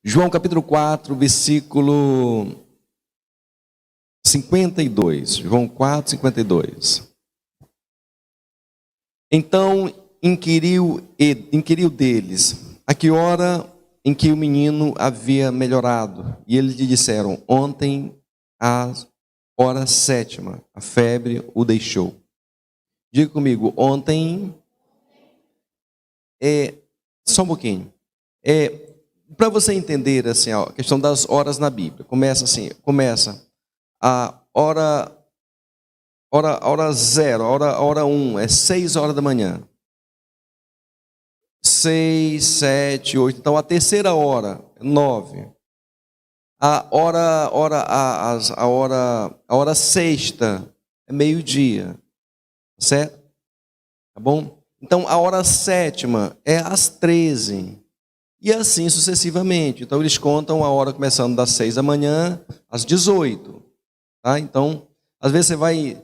João capítulo 4, versículo 52. João 4, 52. Então inquiriu deles a que hora em que o menino havia melhorado. E eles lhe disseram: ontem, às hora 7ª, a febre o deixou. Diga comigo, ontem. Só um pouquinho. Para você entender assim, a questão das horas na Bíblia, começa a hora zero, a hora 1, é 6 horas da manhã. 6, 7, 8, então a terceira hora, 9. A hora sexta é meio-dia, certo? Tá bom? Então a hora 7ª é às 13. E assim sucessivamente. Então eles contam a hora começando das 6 da manhã às 18. Tá? Então, às vezes você vai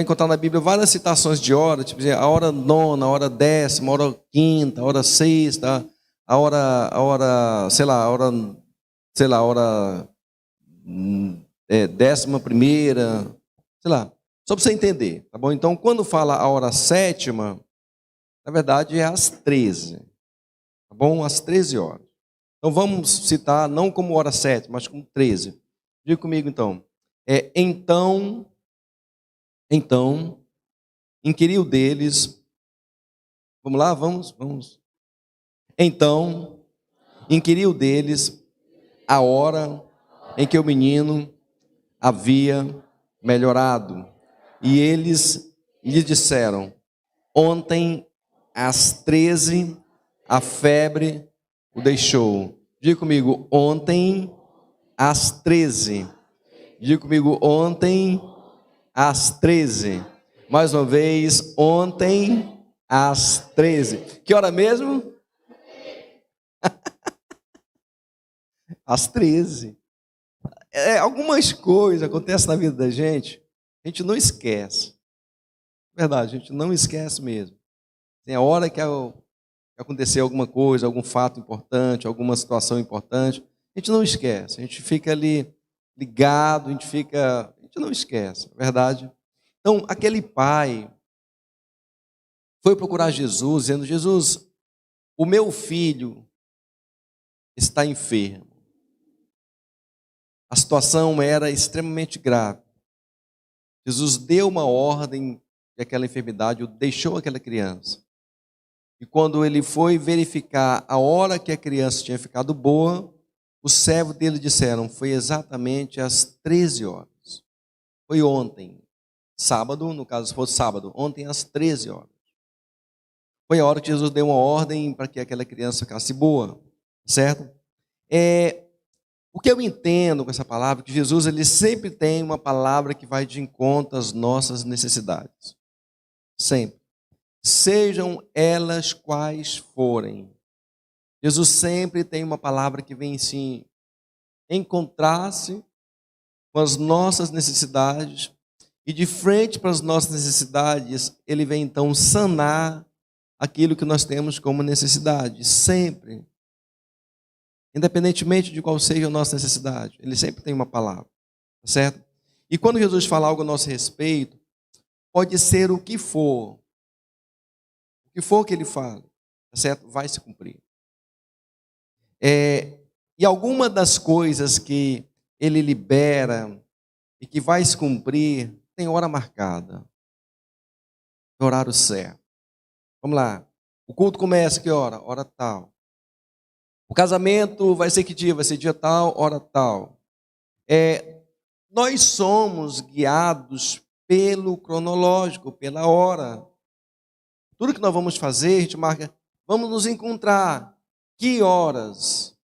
encontrar na Bíblia várias citações de hora, tipo a hora 9ª, a hora 10ª, a hora 5ª, a hora 6ª, a hora 11ª, sei lá. Só para você entender, tá bom? Então, quando fala a hora 7ª, na verdade é às 13. Tá bom? Às 13 horas. Então vamos citar não como hora 7, mas como 13. Diga comigo então. Então, inquiriu deles. Vamos lá, vamos. Então, inquiriu deles a hora em que o menino havia melhorado. E eles lhe disseram: ontem, às 13, a febre o deixou. Diga comigo, ontem, às 13. Diga comigo, ontem, às 13. Mais uma vez, ontem, às 13. Que hora mesmo? Às 13. Algumas coisas acontecem na vida da gente, a gente não esquece. Verdade, a gente não esquece mesmo. Tem a hora que acontecer alguma coisa, algum fato importante, alguma situação importante, a gente não esquece, a gente fica ali ligado, a gente não esquece, verdade? Então, aquele pai foi procurar Jesus, dizendo: Jesus, o meu filho está enfermo. A situação era extremamente grave. Jesus deu uma ordem de aquela enfermidade, deixou aquela criança. E quando ele foi verificar a hora que a criança tinha ficado boa, os servos dele disseram: foi exatamente às 13 horas. Foi ontem, sábado, no caso se fosse sábado, ontem às 13 horas. Foi a hora que Jesus deu uma ordem para que aquela criança ficasse boa, certo? O que eu entendo com essa palavra é que Jesus ele sempre tem uma palavra que vai de encontro às nossas necessidades. Sempre. Sejam elas quais forem. Jesus sempre tem uma palavra que vem sim encontrar-se com as nossas necessidades e de frente para as nossas necessidades, ele vem então sanar aquilo que nós temos como necessidade, sempre. Independentemente de qual seja a nossa necessidade, ele sempre tem uma palavra, certo? E quando Jesus fala algo a nosso respeito, pode ser o que for que ele fala, certo? Vai se cumprir. E alguma das coisas que ele libera e que vai se cumprir, tem hora marcada, horário certo. Vamos lá. O culto começa que hora? Hora tal. O casamento vai ser que dia? Vai ser dia tal, hora tal. Nós somos guiados pelo cronológico, pela hora. Tudo que nós vamos fazer, a gente marca, vamos nos encontrar. Que horas?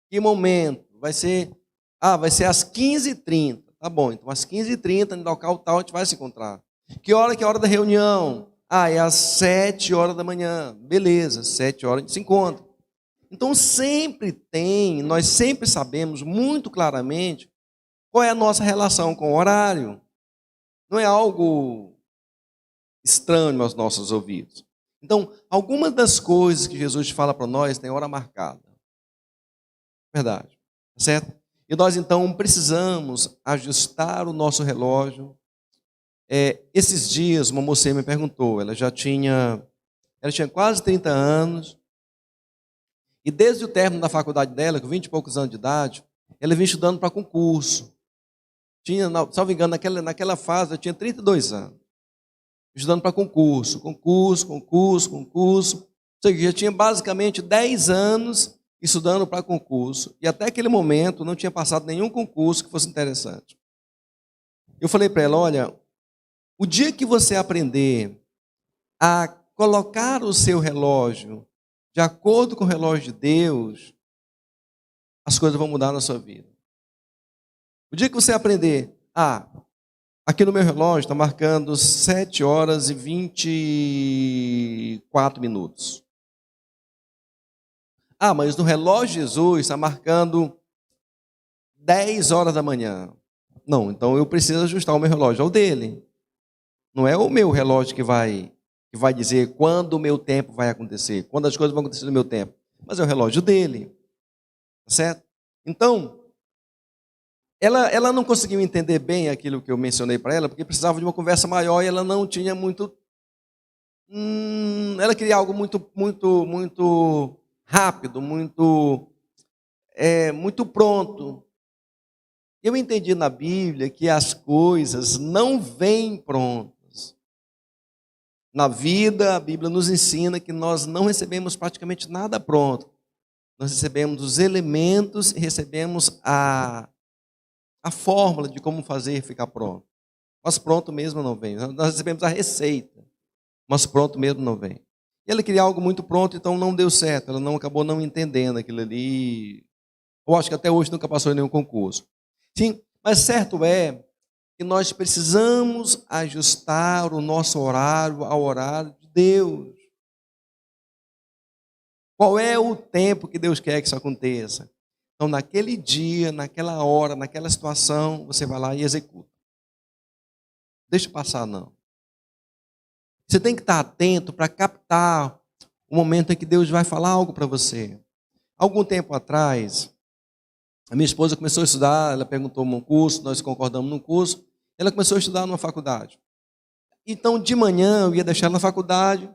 Que momento? Vai ser às 15h30. Tá bom, então às 15h30, no local tal, a gente vai se encontrar. Que hora é a hora da reunião? É às 7 horas da manhã. Beleza, 7 horas a gente se encontra. Então nós sempre sabemos muito claramente qual é a nossa relação com o horário. Não é algo estranho aos nossos ouvidos. Então, algumas das coisas que Jesus fala para nós tem hora marcada. Verdade. Certo? E nós, então, precisamos ajustar o nosso relógio. Esses dias, uma moça me perguntou, ela tinha quase 30 anos, e desde o término da faculdade dela, com 20 e poucos anos de idade, ela vinha estudando para concurso. Salvo engano, naquela fase, eu tinha 32 anos. Estudando para concurso. Ou seja, já tinha basicamente 10 anos estudando para concurso. E até aquele momento não tinha passado nenhum concurso que fosse interessante. Eu falei para ela, olha, o dia que você aprender a colocar o seu relógio de acordo com o relógio de Deus, as coisas vão mudar na sua vida. O dia que você aprender, aqui no meu relógio está marcando 7 horas e 24 minutos. Mas no relógio de Jesus está marcando 10 horas da manhã. Não, então eu preciso ajustar o meu relógio ao dele. Não é o meu relógio que vai dizer quando o meu tempo vai acontecer, quando as coisas vão acontecer no meu tempo. Mas é o relógio dele. Tá certo? Então, ela não conseguiu entender bem aquilo que eu mencionei para ela, porque precisava de uma conversa maior e ela não tinha muito... ela queria algo muito rápido, muito pronto. Eu entendi na Bíblia que as coisas não vêm prontas. Na vida, a Bíblia nos ensina que nós não recebemos praticamente nada pronto. Nós recebemos os elementos e recebemos a fórmula de como fazer ficar pronto. Mas pronto mesmo não vem. Nós recebemos a receita, mas pronto mesmo não vem. E ela queria algo muito pronto, então não deu certo. Ela acabou não entendendo aquilo ali. Eu acho que até hoje nunca passou em nenhum concurso. Sim, mas certo é que nós precisamos ajustar o nosso horário ao horário de Deus. Qual é o tempo que Deus quer que isso aconteça? Então, naquele dia, naquela hora, naquela situação, você vai lá e executa. Deixa passar, não. Você tem que estar atento para captar o momento em que Deus vai falar algo para você. Algum tempo atrás, a minha esposa começou a estudar, ela perguntou um curso, nós concordamos num curso, ela começou a estudar numa faculdade. Então, de manhã, eu ia deixar ela na faculdade,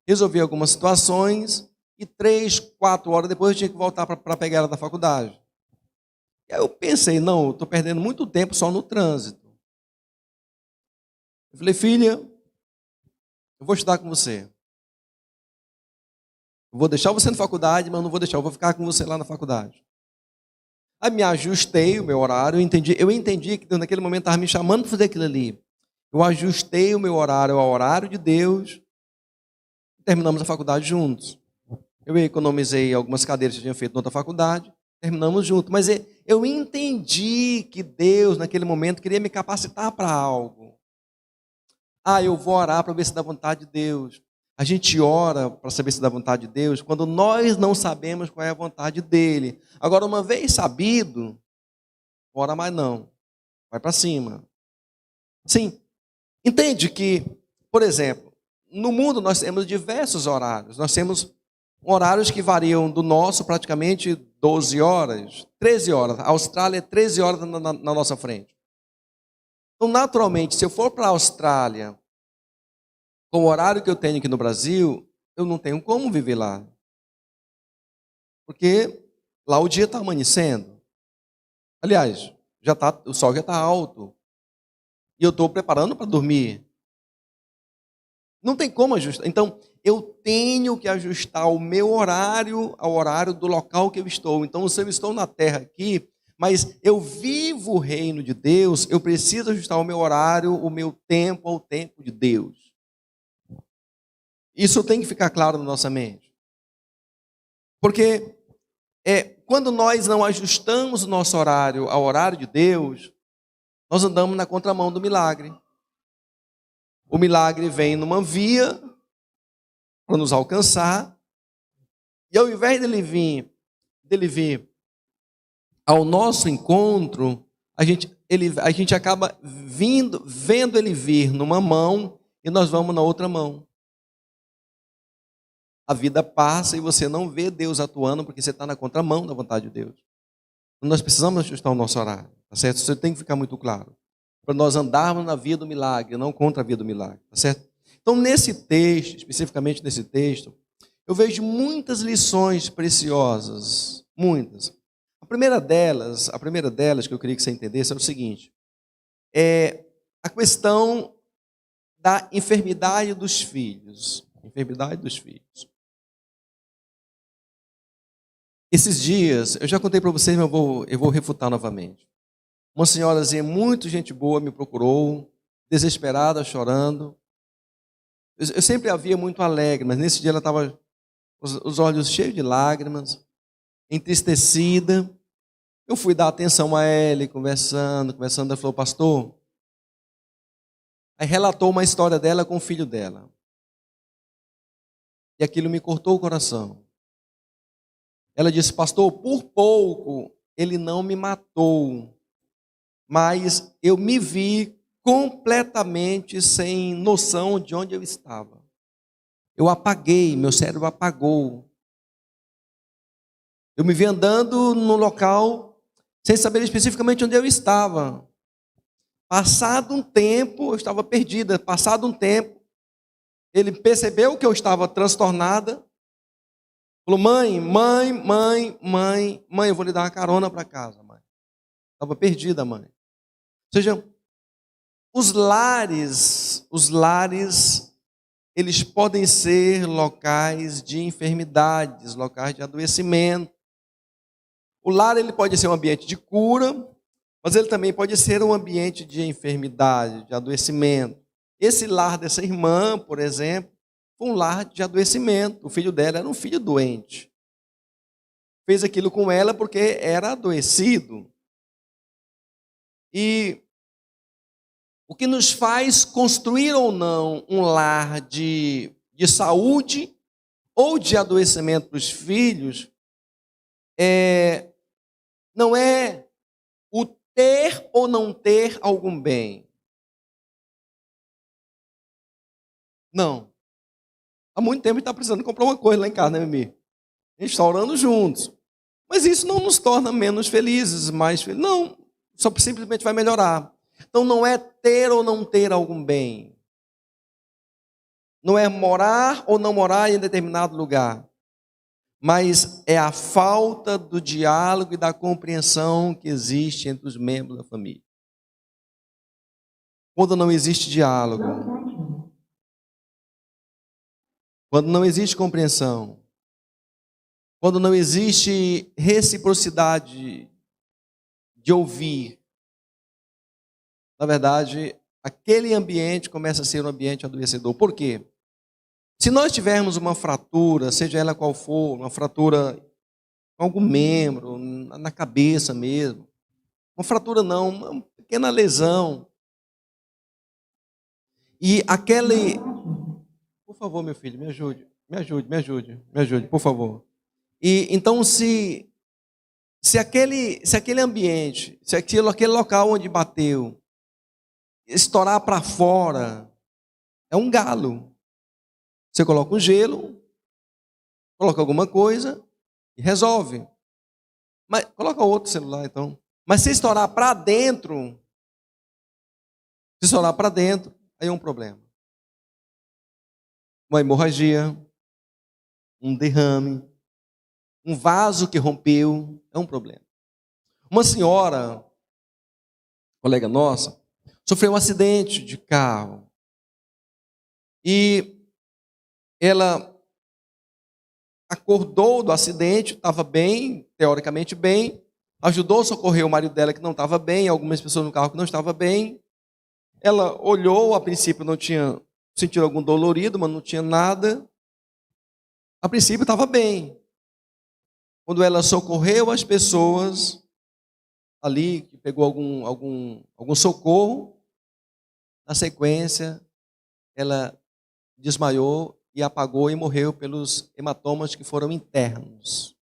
resolver algumas situações, e 3, 4 horas depois eu tinha que voltar para pegar ela da faculdade. E aí eu pensei, não, eu estou perdendo muito tempo só no trânsito. Eu falei, filha, eu vou estudar com você. Eu vou deixar você na faculdade, mas não vou deixar, eu vou ficar com você lá na faculdade. Aí me ajustei o meu horário, eu entendi que Deus naquele momento estava me chamando para fazer aquilo ali. Eu ajustei o meu horário ao horário de Deus, e terminamos a faculdade juntos. Eu economizei algumas cadeiras que eu tinha feito na outra faculdade, terminamos juntos. Mas eu entendi que Deus, naquele momento, queria me capacitar para algo. Eu vou orar para ver se dá vontade de Deus. A gente ora para saber se dá vontade de Deus quando nós não sabemos qual é a vontade dele. Agora, uma vez sabido, ora mais não. Vai para cima. Sim. Entende que, por exemplo, no mundo nós temos diversos horários. Nós temos horários que variam do nosso praticamente 12 horas, 13 horas. A Austrália é 13 horas na nossa frente. Então, naturalmente, se eu for para a Austrália, com o horário que eu tenho aqui no Brasil, eu não tenho como viver lá. Porque lá o dia está amanhecendo. Aliás, o sol já está alto. E eu estou preparando para dormir. Não tem como ajustar. Então, eu tenho que ajustar o meu horário ao horário do local que eu estou. Então, se eu estou na terra aqui, mas eu vivo o reino de Deus, eu preciso ajustar o meu horário, o meu tempo ao tempo de Deus. Isso tem que ficar claro na nossa mente. Porque quando nós não ajustamos o nosso horário ao horário de Deus, nós andamos na contramão do milagre. O milagre vem numa via para nos alcançar, e ao invés dele vir ao nosso encontro, a gente acaba vendo ele vir numa mão e nós vamos na outra mão. A vida passa e você não vê Deus atuando porque você está na contramão da vontade de Deus. Nós precisamos ajustar o nosso horário, tá certo? Isso tem que ficar muito claro. Para nós andarmos na via do milagre, não contra a via do milagre, tá certo? Então, nesse texto, especificamente nesse texto, eu vejo muitas lições preciosas, muitas. A primeira delas que eu queria que você entendesse é o seguinte: é a questão da enfermidade dos filhos. Enfermidade dos filhos. Esses dias, eu já contei para vocês, mas eu vou refutar novamente. Uma senhorazinha muito gente boa me procurou, desesperada, chorando. Eu sempre a via muito alegre, mas nesse dia ela estava os olhos cheios de lágrimas, entristecida. Eu fui dar atenção a ela, conversando. Ela falou: pastor. Aí relatou uma história dela com o filho dela. E aquilo me cortou o coração. Ela disse: pastor, por pouco ele não me matou, mas eu me vi completamente sem noção de onde eu estava. Eu apaguei, meu cérebro apagou. Eu me vi andando no local sem saber especificamente onde eu estava. Passado um tempo, eu estava perdida. Passado um tempo, ele percebeu que eu estava transtornada. Falou: mãe, eu vou lhe dar uma carona para casa, mãe. Estava perdida, mãe. Ou seja, os lares, eles podem ser locais de enfermidades, locais de adoecimento. O lar, ele pode ser um ambiente de cura, mas ele também pode ser um ambiente de enfermidade, de adoecimento. Esse lar dessa irmã, por exemplo, foi um lar de adoecimento. O filho dela era um filho doente. Fez aquilo com ela porque era adoecido. E o que nos faz construir ou não um lar de saúde ou de adoecimento para os filhos não é o ter ou não ter algum bem. Não. Há muito tempo a gente está precisando comprar uma coisa lá em casa, né, Mimi? A gente está orando juntos. Mas isso não nos torna menos felizes, mais felizes. Não, só simplesmente vai melhorar. Então não é ter ou não ter algum bem. Não é morar ou não morar em determinado lugar. Mas é a falta do diálogo e da compreensão que existe entre os membros da família. Quando não existe diálogo, quando não existe compreensão, quando não existe reciprocidade de ouvir, na verdade, aquele ambiente começa a ser um ambiente adoecedor. Por quê? Se nós tivermos uma fratura, seja ela qual for, uma fratura com algum membro, na cabeça mesmo, uma fratura não, uma pequena lesão, e aquele... Por favor, meu filho, me ajude, por favor. E então, se aquele ambiente, aquele local onde bateu, estourar para fora, é um galo. Você coloca um gelo, coloca alguma coisa e resolve. Mas coloca outro celular, então. Mas se estourar para dentro, aí é um problema. Uma hemorragia, um derrame, um vaso que rompeu, é um problema. Uma senhora, colega nossa, sofreu um acidente de carro. E ela acordou do acidente, estava bem, teoricamente bem, ajudou a socorrer o marido dela que não estava bem, algumas pessoas no carro que não estavam bem. Ela olhou, a princípio não tinha sentido algum dolorido, mas não tinha nada. A princípio estava bem. Quando ela socorreu as pessoas ali, que pegou algum socorro, na sequência, ela desmaiou e apagou e morreu pelos hematomas que foram internos.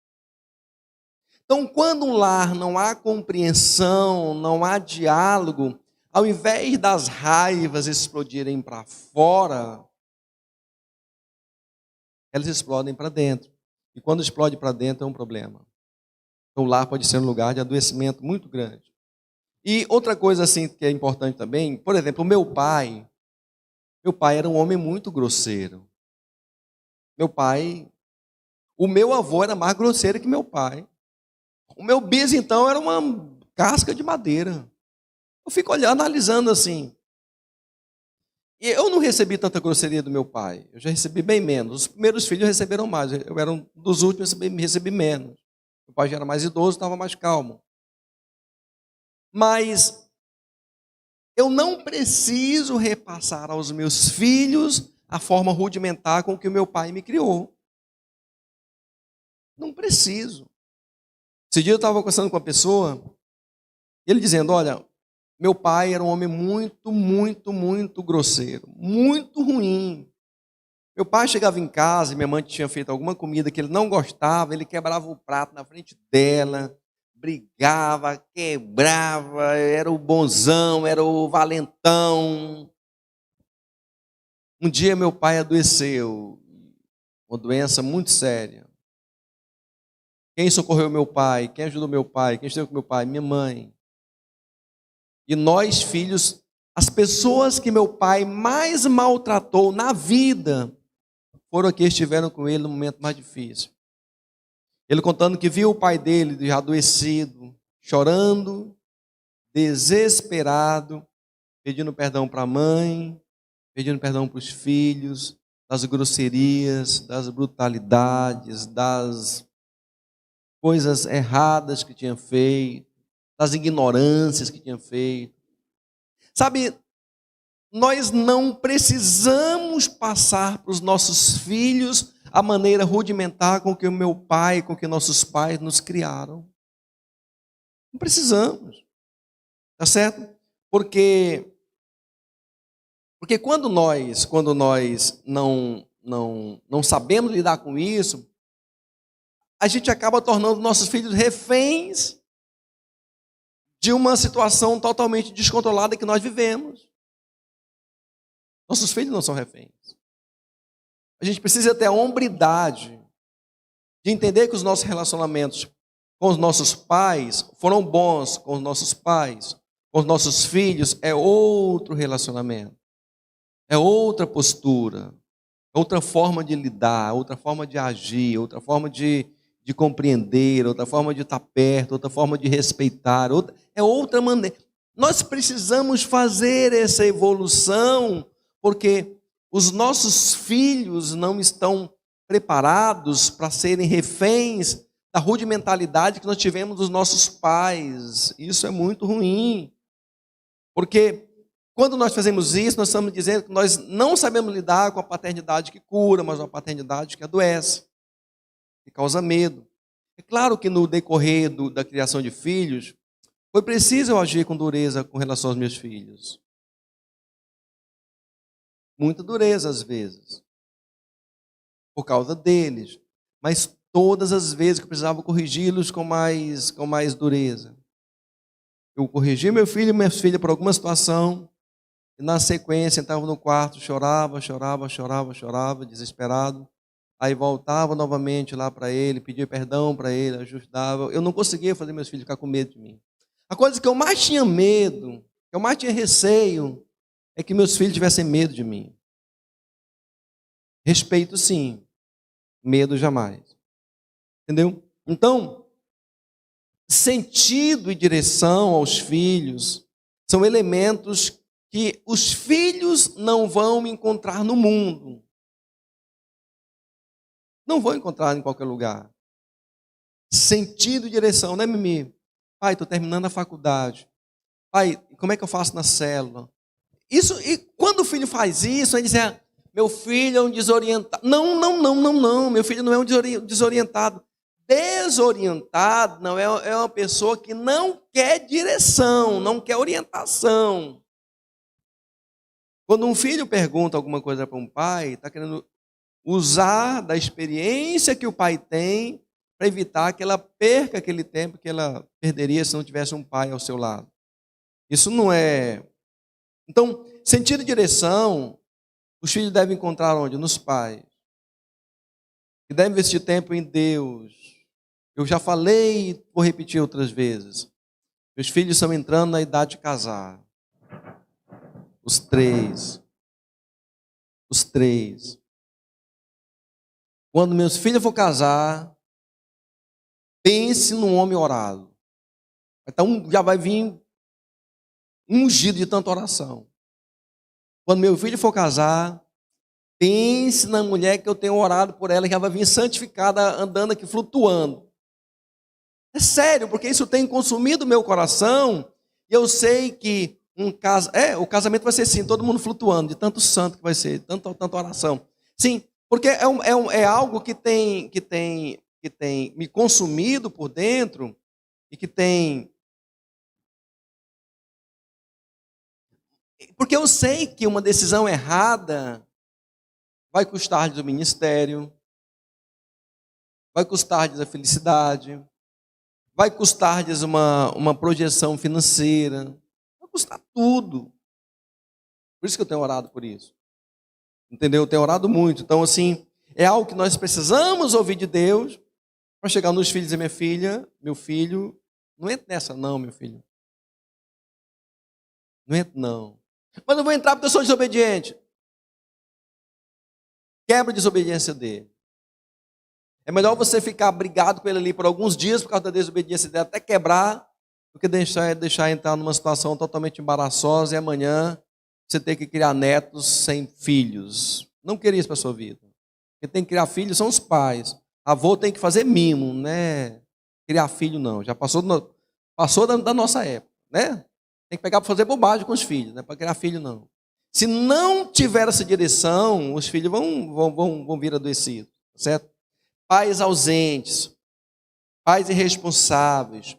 Então, quando um lar não há compreensão, não há diálogo, ao invés das raivas explodirem para fora, elas explodem para dentro. E quando explode para dentro é um problema. O lar pode ser um lugar de adoecimento muito grande. E outra coisa assim que é importante também, por exemplo, meu pai era um homem muito grosseiro. O meu avô era mais grosseiro que meu pai. O meu bis, então, era uma casca de madeira. Eu fico olhando, analisando assim. E eu não recebi tanta grosseria do meu pai. Eu já recebi bem menos. Os primeiros filhos receberam mais. Eu era um dos últimos, recebi menos. Meu pai já era mais idoso, estava mais calmo. Mas eu não preciso repassar aos meus filhos a forma rudimentar com que o meu pai me criou. Não preciso. Esse dia eu estava conversando com uma pessoa, ele dizendo, olha, meu pai era um homem muito grosseiro, muito ruim. Meu pai chegava em casa e minha mãe tinha feito alguma comida que ele não gostava, ele quebrava o prato na frente dela, brigava, quebrava, era o bonzão, era o valentão. Um dia meu pai adoeceu, uma doença muito séria. Quem socorreu meu pai? Quem ajudou meu pai? Quem esteve com meu pai? Minha mãe. E nós, filhos, as pessoas que meu pai mais maltratou na vida foram aqueles que estiveram com ele no momento mais difícil. Ele contando que viu o pai dele já adoecido, chorando, desesperado, pedindo perdão para a mãe, pedindo perdão para os filhos, das grosserias, das brutalidades, das coisas erradas que tinha feito, das ignorâncias que tinha feito. Sabe, nós não precisamos passar para os nossos filhos a maneira rudimentar com que o meu pai, com que nossos pais nos criaram. Não precisamos. Tá certo? Porque quando nós não sabemos lidar com isso, a gente acaba tornando nossos filhos reféns de uma situação totalmente descontrolada que nós vivemos. Nossos filhos não são reféns. A gente precisa ter a hombridade de entender que os nossos relacionamentos com os nossos pais foram bons com os nossos pais, com os nossos filhos, é outro relacionamento, é outra postura, outra forma de lidar, outra forma de agir, outra forma de compreender, outra forma de estar perto, outra forma de respeitar, é outra maneira. Nós precisamos fazer essa evolução, porque os nossos filhos não estão preparados para serem reféns da rudimentalidade que nós tivemos dos nossos pais. Isso é muito ruim, porque quando nós fazemos isso, nós estamos dizendo que nós não sabemos lidar com a paternidade que cura, mas uma paternidade que adoece, que causa medo. É claro que no decorrer da criação de filhos, foi preciso eu agir com dureza com relação aos meus filhos. Muita dureza às vezes, por causa deles. Mas todas as vezes que eu precisava corrigi-los com mais dureza. Eu corrigi meu filho e minha filha por alguma situação, e na sequência entrava no quarto, chorava, desesperado. Aí voltava novamente lá para ele, pedia perdão para ele, ajudava. Eu não conseguia fazer meus filhos ficar com medo de mim. A coisa que eu mais tinha medo, que eu mais tinha receio, é que meus filhos tivessem medo de mim. Respeito sim, medo jamais. Entendeu? Então, sentido e direção aos filhos são elementos que os filhos não vão encontrar no mundo. Não vão encontrar em qualquer lugar. Sentido e direção, né, Mimi? Pai, estou terminando a faculdade. Pai, como é que eu faço na célula? Isso, e quando o filho faz isso, ele diz, meu filho é um desorientado. Não, meu filho não é um desorientado. Desorientado não é uma pessoa que não quer direção, não quer orientação. Quando um filho pergunta alguma coisa para um pai, está querendo usar da experiência que o pai tem para evitar que ela perca aquele tempo que ela perderia se não tivesse um pai ao seu lado. Isso não é... Então, sentido e direção, os filhos devem encontrar onde? Nos pais. E devem investir tempo em Deus. Eu já falei, vou repetir outras vezes. Meus filhos estão entrando na idade de casar. Os três. Os três. Quando meus filhos for casar, pense num homem orado. Então já vai vir ungido de tanta oração. Quando meu filho for casar, pense na mulher que eu tenho orado por ela, que já vai vir santificada, andando aqui, flutuando. É sério, porque isso tem consumido o meu coração, e eu sei que o casamento vai ser assim, todo mundo flutuando, de tanto santo que vai ser, tanta oração. Sim, porque é algo que tem me consumido por dentro, e que tem... Porque eu sei que uma decisão errada vai custar-lhes o ministério, vai custar-lhes a felicidade, vai custar-lhes uma projeção financeira, vai custar tudo. Por isso que eu tenho orado por isso. Entendeu? Eu tenho orado muito. Então, assim, é algo que nós precisamos ouvir de Deus para chegar nos filhos e minha filha, meu filho, não entra nessa não, meu filho. Não entra não. Mas eu vou entrar porque eu sou desobediente. Quebra a desobediência dele. É melhor você ficar brigado com ele ali por alguns dias por causa da desobediência dele, até quebrar, do que deixar entrar numa situação totalmente embaraçosa e amanhã você ter que criar netos sem filhos. Não queria isso para a sua vida. Quem tem que criar filhos são os pais. Avô tem que fazer mimo, né? Criar filho não. Já passou da nossa época, né? Tem que pegar para fazer bobagem com os filhos, né? Para criar filho não. Se não tiver essa direção, os filhos vão vir adoecidos, certo? Pais ausentes, pais irresponsáveis,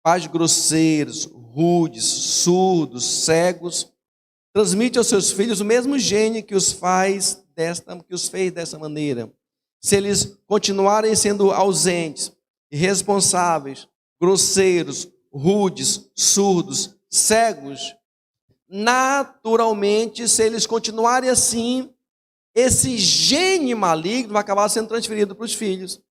pais grosseiros, rudes, surdos, cegos, transmite aos seus filhos o mesmo gene que os fez dessa maneira. Se eles continuarem sendo ausentes, irresponsáveis, grosseiros, rudes, surdos, cegos, naturalmente, se eles continuarem assim, esse gene maligno vai acabar sendo transferido para os filhos.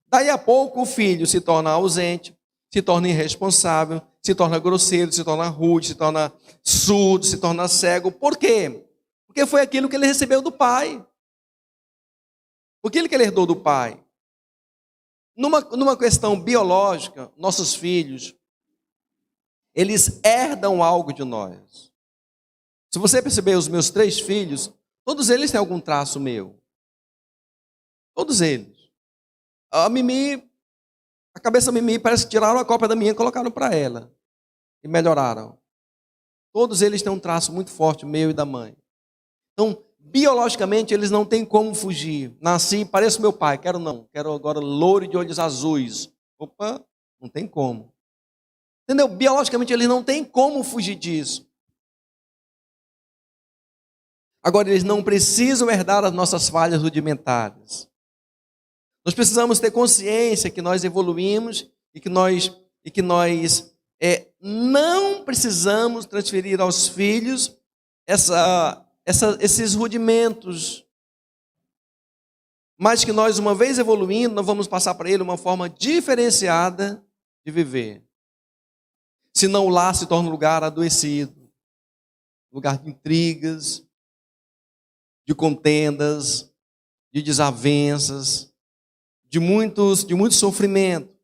Daí a pouco o filho se torna ausente, se torna irresponsável, se torna grosseiro, se torna rude, se torna surdo, se torna cego. Por quê? Porque foi aquilo que ele recebeu do pai. Aquilo que ele herdou do pai. Numa questão biológica, nossos filhos, eles herdam algo de nós. Se você perceber os meus 3 filhos, todos eles têm algum traço meu. Todos eles. A cabeça da Mimi parece que tiraram a cópia da minha e colocaram para ela. E melhoraram. Todos eles têm um traço muito forte, meu e da mãe. Então, biologicamente, eles não têm como fugir. Nasci, pareço meu pai, quero agora loiro de olhos azuis. Opa, não tem como. Entendeu? Biologicamente, eles não têm como fugir disso. Agora, eles não precisam herdar as nossas falhas rudimentares. Nós precisamos ter consciência que nós evoluímos e que nós não precisamos transferir aos filhos esses rudimentos. Mas que nós, uma vez evoluindo, nós vamos passar para ele uma forma diferenciada de viver. Senão o lar se torna um lugar adoecido, lugar de intrigas, de contendas, de desavenças, de muito sofrimento,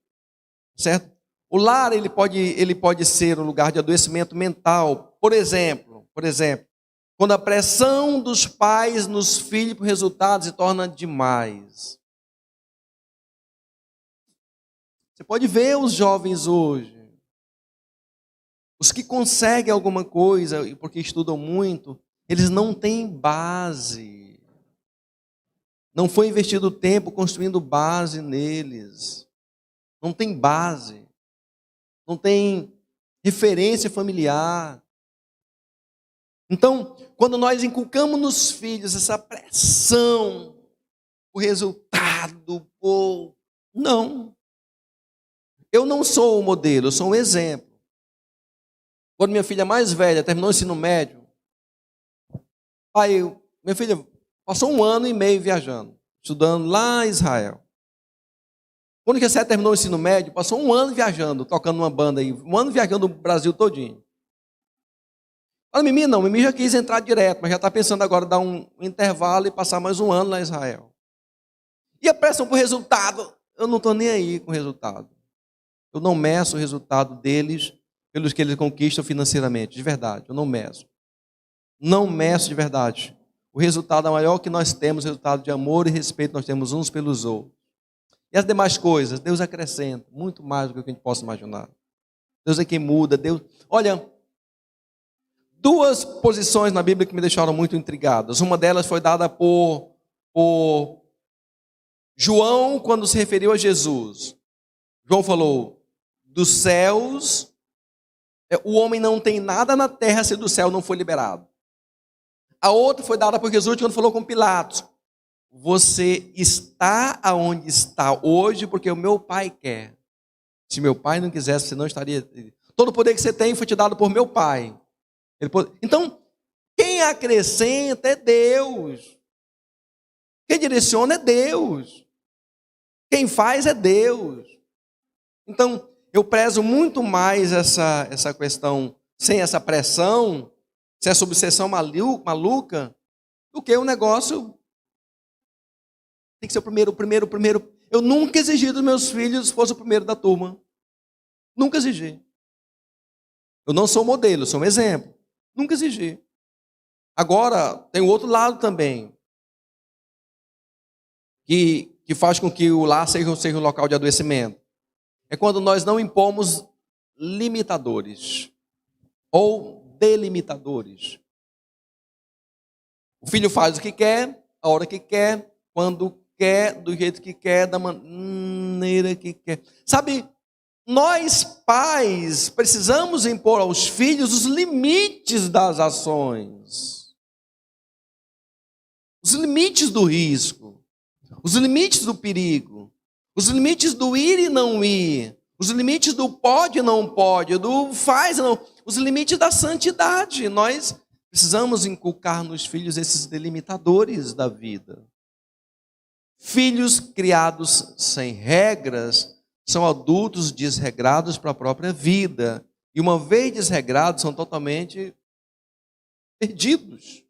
certo? O lar ele pode ser um lugar de adoecimento mental, por exemplo, quando a pressão dos pais nos filhos por resultados se torna demais. Você pode ver os jovens hoje, os que conseguem alguma coisa porque estudam muito, eles não têm base. Não foi investido tempo construindo base neles. Não tem base. Não tem referência familiar. Então, quando nós inculcamos nos filhos essa pressão, o resultado, não. Eu não sou o modelo, eu sou um exemplo. Quando minha filha mais velha terminou o ensino médio, minha filha passou 1 ano e meio viajando, estudando lá em Israel. Quando o Gessé terminou o ensino médio, passou um ano viajando, tocando uma banda aí, um ano viajando o Brasil todinho. Olha, Mimi não, Mimi já quis entrar direto, mas já está pensando agora dar um intervalo e passar mais um ano lá em Israel. E a pressão por resultado, eu não estou nem aí com o resultado. Eu não meço o resultado deles pelos que eles conquistam financeiramente, de verdade, eu não meço. Não meço de verdade. O resultado maior que nós temos, o resultado de amor e respeito nós temos uns pelos outros. E as demais coisas, Deus acrescenta muito mais do que a gente possa imaginar. Deus é quem muda, Deus... Olha, duas posições na Bíblia que me deixaram muito intrigadas. Uma delas foi dada por João quando se referiu a Jesus. João falou, dos céus, o homem não tem nada na terra se do céu não for liberado. A outra foi dada por Jesus quando falou com Pilatos. Você está aonde está hoje porque o meu Pai quer. Se meu Pai não quisesse, você não estaria... Todo o poder que você tem foi te dado por meu Pai. Então, quem acrescenta é Deus. Quem direciona é Deus. Quem faz é Deus. Então, eu prezo muito mais essa questão sem essa pressão, sem essa obsessão maluca, do que um negócio... Tem que ser o primeiro. Eu nunca exigi dos meus filhos que fosse o primeiro da turma. Nunca exigi. Eu não sou modelo, sou um exemplo. Nunca exigi. Agora, tem o outro lado também. Que faz com que o lar seja um local de adoecimento. É quando nós não impomos limitadores. Ou delimitadores. O filho faz o que quer, a hora que quer, quando quer, do jeito que quer, da maneira que quer. Sabe, nós pais precisamos impor aos filhos os limites das ações. Os limites do risco. Os limites do perigo. Os limites do ir e não ir. Os limites do pode e não pode. Do faz e não. Os limites da santidade. Nós precisamos inculcar nos filhos esses delimitadores da vida. Filhos criados sem regras são adultos desregrados para a própria vida. E uma vez desregrados, são totalmente perdidos.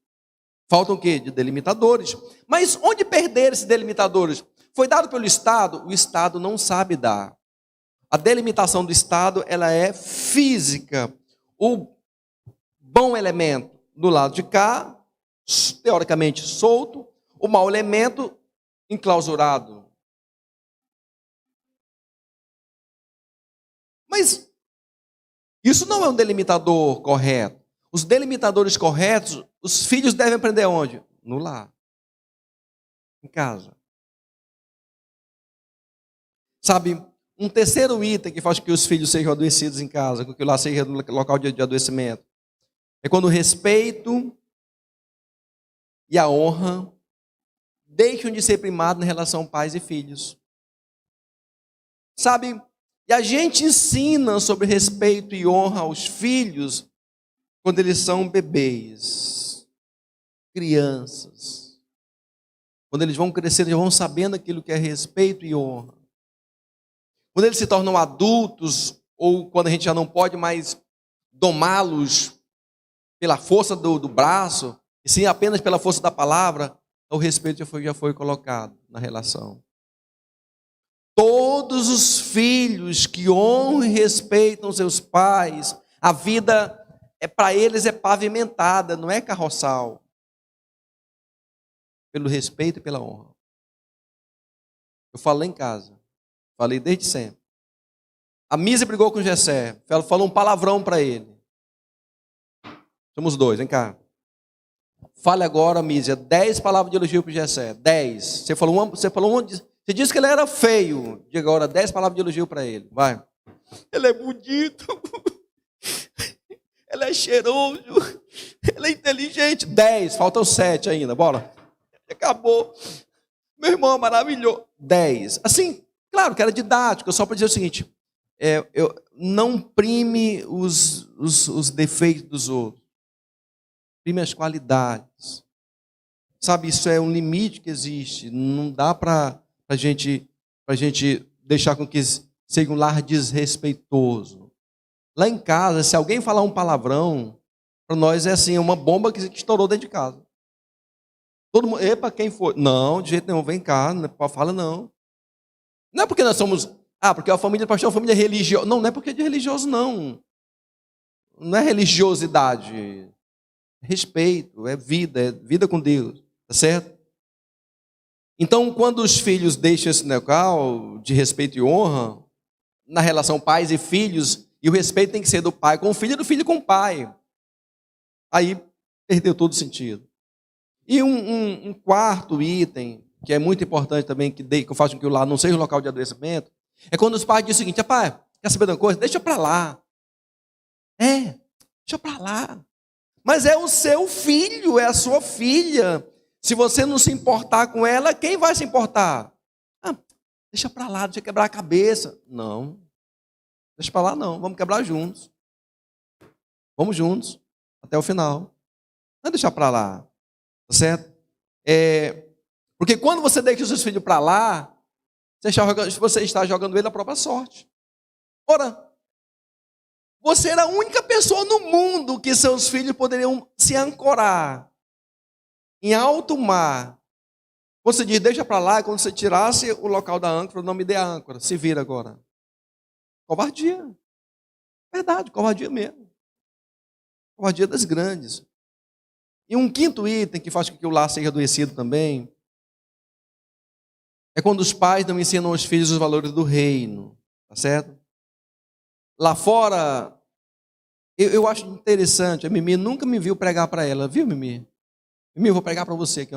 Faltam o quê? De delimitadores. Mas onde perder esses delimitadores? Foi dado pelo Estado? O Estado não sabe dar. A delimitação do Estado, ela é física. O bom elemento do lado de cá, teoricamente solto. O mau elemento enclausurado. Mas isso não é um delimitador correto. Os delimitadores corretos, os filhos devem aprender onde? No lar. Em casa. Sabe, um terceiro item que faz com que os filhos sejam adoecidos em casa, com que o lar seja local de adoecimento, é quando o respeito e a honra deixam de ser primados em relação pais e filhos. Sabe, e a gente ensina sobre respeito e honra aos filhos quando eles são bebês, crianças. Quando eles vão crescendo, eles vão sabendo aquilo que é respeito e honra. Quando eles se tornam adultos, ou quando a gente já não pode mais domá-los pela força do braço, e sim apenas pela força da palavra, o respeito já foi colocado na relação. Todos os filhos que honram e respeitam seus pais, a vida para eles é pavimentada, não é carroçal. Pelo respeito e pela honra. Eu falo lá em casa, falei desde sempre. A Misa brigou com o Gessé, ela falou um palavrão para ele. Somos dois, vem cá. Fale agora, Mísia, 10 palavras de elogio para o Gessé. 10. Você falou uma. Você disse que ele era feio. Diga agora 10 palavras de elogio para ele. Vai. Ele é bonito. Ele é cheiroso. Ele é inteligente. 10. Faltam 7 ainda. Bora. Acabou. Meu irmão é maravilhoso. 10. Assim, claro que era didático. Só para dizer o seguinte. Eu não prime os defeitos dos outros. Prime as qualidades. Sabe, isso é um limite que existe. Não dá para a gente deixar com que seja um lar desrespeitoso. Lá em casa, se alguém falar um palavrão, para nós é assim, uma bomba que estourou dentro de casa. Todo mundo, epa, quem foi? Não, de jeito nenhum, vem cá, não fala não. Não é porque nós somos, porque a família do pastor é uma família religiosa. Não, não é porque é de religioso, não. Não é religiosidade. É respeito, é vida com Deus, tá certo? Então, quando os filhos deixam esse local de respeito e honra, na relação pais e filhos, e o respeito tem que ser do pai com o filho e do filho com o pai. Aí perdeu todo o sentido. E um quarto item, que é muito importante também, que eu faço com que o lar não seja um local de adoecimento, é quando os pais dizem o seguinte: pai, quer saber de uma coisa? Deixa para lá. Deixa para lá. Mas é o seu filho, é a sua filha. Se você não se importar com ela, quem vai se importar? Deixa para lá, deixa quebrar a cabeça. Não, deixa para lá não, vamos quebrar juntos. Vamos juntos, até o final. Não é deixar para lá, tá certo? Porque quando você deixa os seus filhos para lá, você está jogando ele à própria sorte. Ora, você era a única pessoa no mundo que seus filhos poderiam se ancorar em alto mar. Quando você diz, deixa para lá, quando você tirasse o local da âncora, não me dê a âncora, se vira agora. Covardia. Verdade, covardia mesmo. Covardia das grandes. E um quinto item que faz com que o lar seja adoecido também é quando os pais não ensinam aos filhos os valores do reino, tá certo? Lá fora, eu acho interessante, a Mimi nunca me viu pregar para ela, viu, Mimi? Mimi, eu vou pregar para você.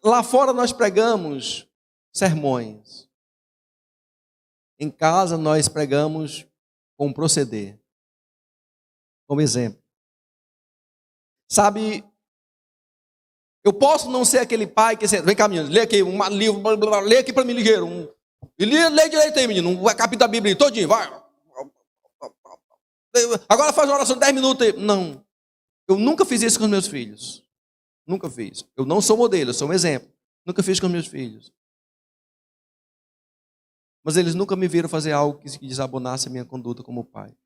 Lá fora nós pregamos sermões. Em casa nós pregamos com proceder. Como exemplo. Sabe, eu posso não ser aquele pai que vem cá, menino, lê aqui um livro, lê aqui para mim ligeiro. E lê direito aí, menino, um capítulo da Bíblia todinho, vai. Agora faz uma oração de 10 minutos aí. Não, eu nunca fiz isso com os meus filhos. Nunca fiz. Eu não sou modelo, eu sou um exemplo. Nunca fiz com meus filhos. Mas eles nunca me viram fazer algo que desabonasse a minha conduta como pai.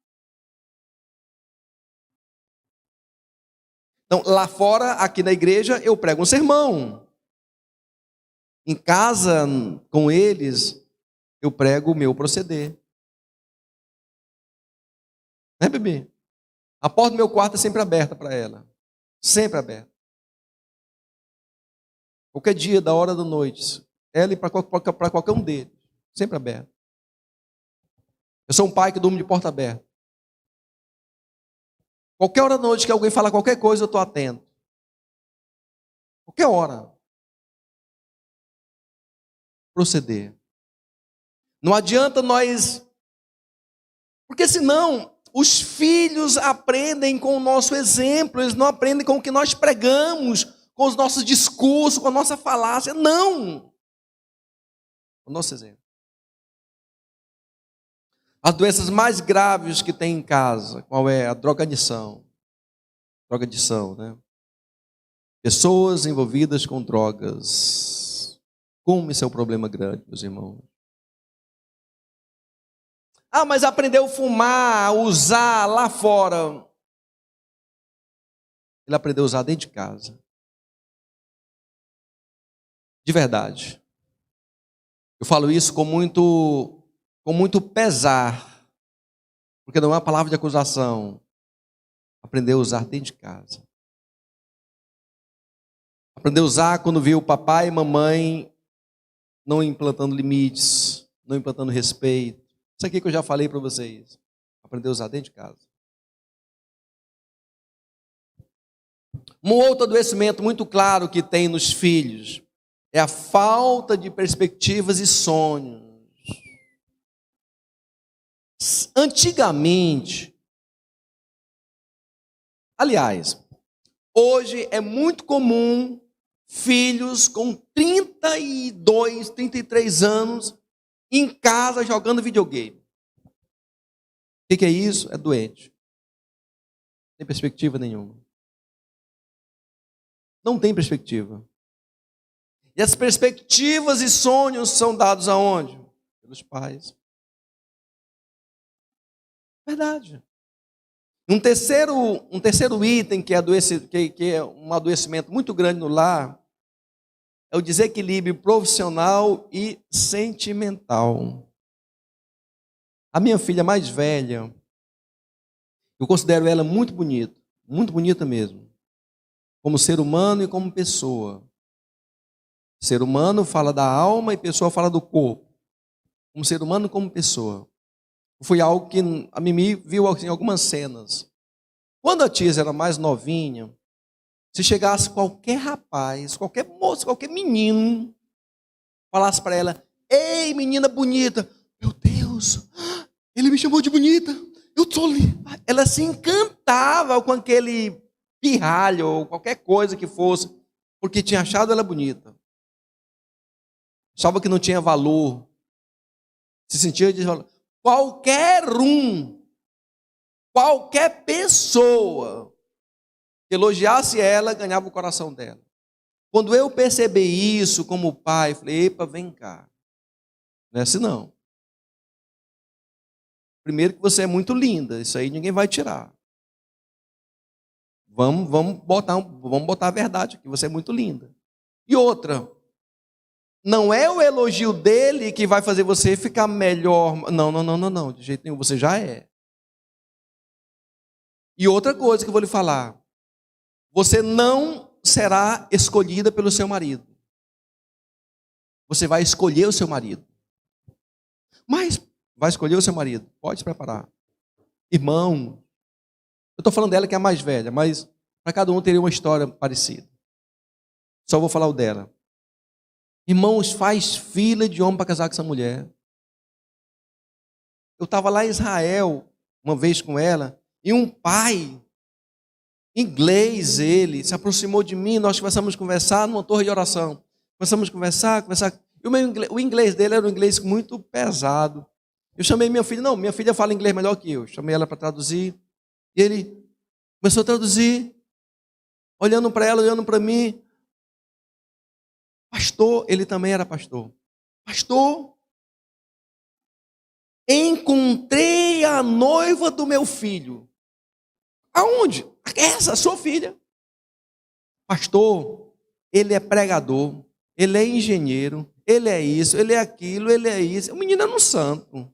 Então, lá fora, aqui na igreja, eu prego um sermão. Em casa, com eles, eu prego o meu proceder. Né, bebê? A porta do meu quarto é sempre aberta para ela. Sempre aberta. Qualquer dia, da hora da noite. Ela e para qualquer um deles. Sempre aberta. Eu sou um pai que durmo de porta aberta. Qualquer hora da noite que alguém falar qualquer coisa, eu estou atento. Qualquer hora. Proceder. Não adianta nós... Porque senão, os filhos aprendem com o nosso exemplo, eles não aprendem com o que nós pregamos, com os nossos discursos, com a nossa falácia. Não! O nosso exemplo. As doenças mais graves que tem em casa, qual é? A drogadição. Drogadição, né? Pessoas envolvidas com drogas. Como isso é um problema grande, meus irmãos. Mas aprendeu a fumar, a usar lá fora. Ele aprendeu a usar dentro de casa. De verdade. Eu falo isso com muito pesar. Porque não é uma palavra de acusação. Aprendeu a usar dentro de casa. Aprendeu a usar quando viu o papai e mamãe não implantando limites, não implantando respeito. Isso aqui que eu já falei para vocês. Aprendeu a usar dentro de casa. Um outro adoecimento muito claro que tem nos filhos é a falta de perspectivas e sonhos. Antigamente, aliás, hoje é muito comum filhos com 32, 33 anos em casa jogando videogame. O que é isso? É doente. Não tem perspectiva nenhuma. Não tem perspectiva. E as perspectivas e sonhos são dados aonde? Pelos pais. Verdade. Um terceiro item que é um adoecimento muito grande no lar é o desequilíbrio profissional e sentimental. A minha filha mais velha, eu considero ela muito bonita mesmo, como ser humano e como pessoa. Ser humano fala da alma e pessoa fala do corpo. Como ser humano e como pessoa. Foi algo que a Mimi viu assim, em algumas cenas. Quando a Tis era mais novinha, se chegasse qualquer rapaz, qualquer moço, qualquer menino, falasse para ela: ei, menina bonita, meu Deus, ele me chamou de bonita, eu sou linda. Ela se encantava com aquele pirralho ou qualquer coisa que fosse, porque tinha achado ela bonita. Achava que não tinha valor. Se sentia de valor. Qualquer pessoa que elogiasse ela, ganhava o coração dela. Quando eu percebi isso como pai, falei: epa, vem cá. Não é assim não. Primeiro que você é muito linda, isso aí ninguém vai tirar. Vamos botar a verdade aqui, você é muito linda. E outra, não é o elogio dele que vai fazer você ficar melhor. Não, de jeito nenhum, você já é. E outra coisa que eu vou lhe falar, você não será escolhida pelo seu marido. Você vai escolher o seu marido. Mas vai escolher o seu marido, pode se preparar. Irmão, eu estou falando dela que é a mais velha, mas para cada um teria uma história parecida. Só vou falar o dela. Irmãos, faz fila de homem para casar com essa mulher. Eu estava lá em Israel, uma vez com ela, e um pai, inglês ele, se aproximou de mim, nós começamos a conversar numa torre de oração. Começamos a conversar. E o inglês dele era um inglês muito pesado. Eu chamei minha filha, minha filha fala inglês melhor que eu. Chamei ela para traduzir. E ele começou a traduzir, olhando para ela, olhando para mim. Pastor, ele também era pastor. Pastor, encontrei a noiva do meu filho. Aonde? Essa, sua filha. Pastor, ele é pregador, ele é engenheiro, ele é isso, ele é aquilo, ele é isso. O menino era um santo.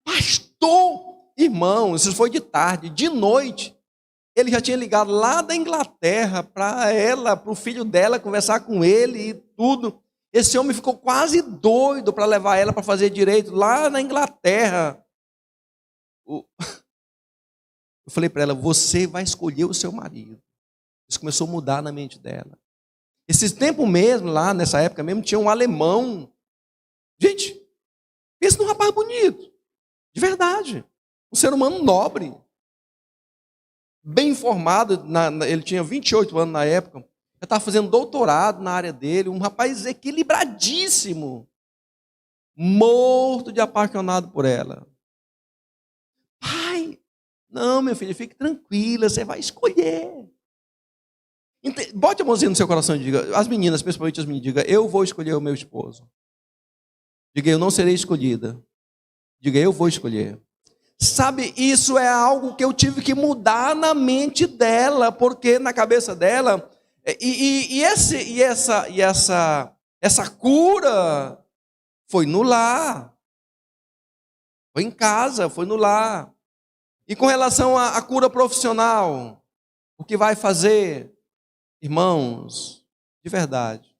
Pastor, irmão, isso foi de tarde, de noite. Ele já tinha ligado lá da Inglaterra para ela, para o filho dela, conversar com ele e tudo. Esse homem ficou quase doido para levar ela para fazer direito lá na Inglaterra. Eu falei para ela: você vai escolher o seu marido. Isso começou a mudar na mente dela. Esse tempo mesmo, lá nessa época mesmo, tinha um alemão. Gente, pensa num rapaz bonito. De verdade. Um ser humano nobre. Bem informado, ele tinha 28 anos na época. Eu estava fazendo doutorado na área dele. Um rapaz equilibradíssimo. Morto de apaixonado por ela. Pai, não, minha filha, fique tranquila, você vai escolher. Bote a mãozinha no seu coração e diga, as meninas, principalmente as meninas, diga: eu vou escolher o meu esposo. Diga: eu não serei escolhida. Diga: eu vou escolher. Sabe, isso é algo que eu tive que mudar na mente dela, porque na cabeça dela, essa cura foi no lar. Foi em casa, foi no lar. E com relação à cura profissional, o que vai fazer? Irmãos, de verdade,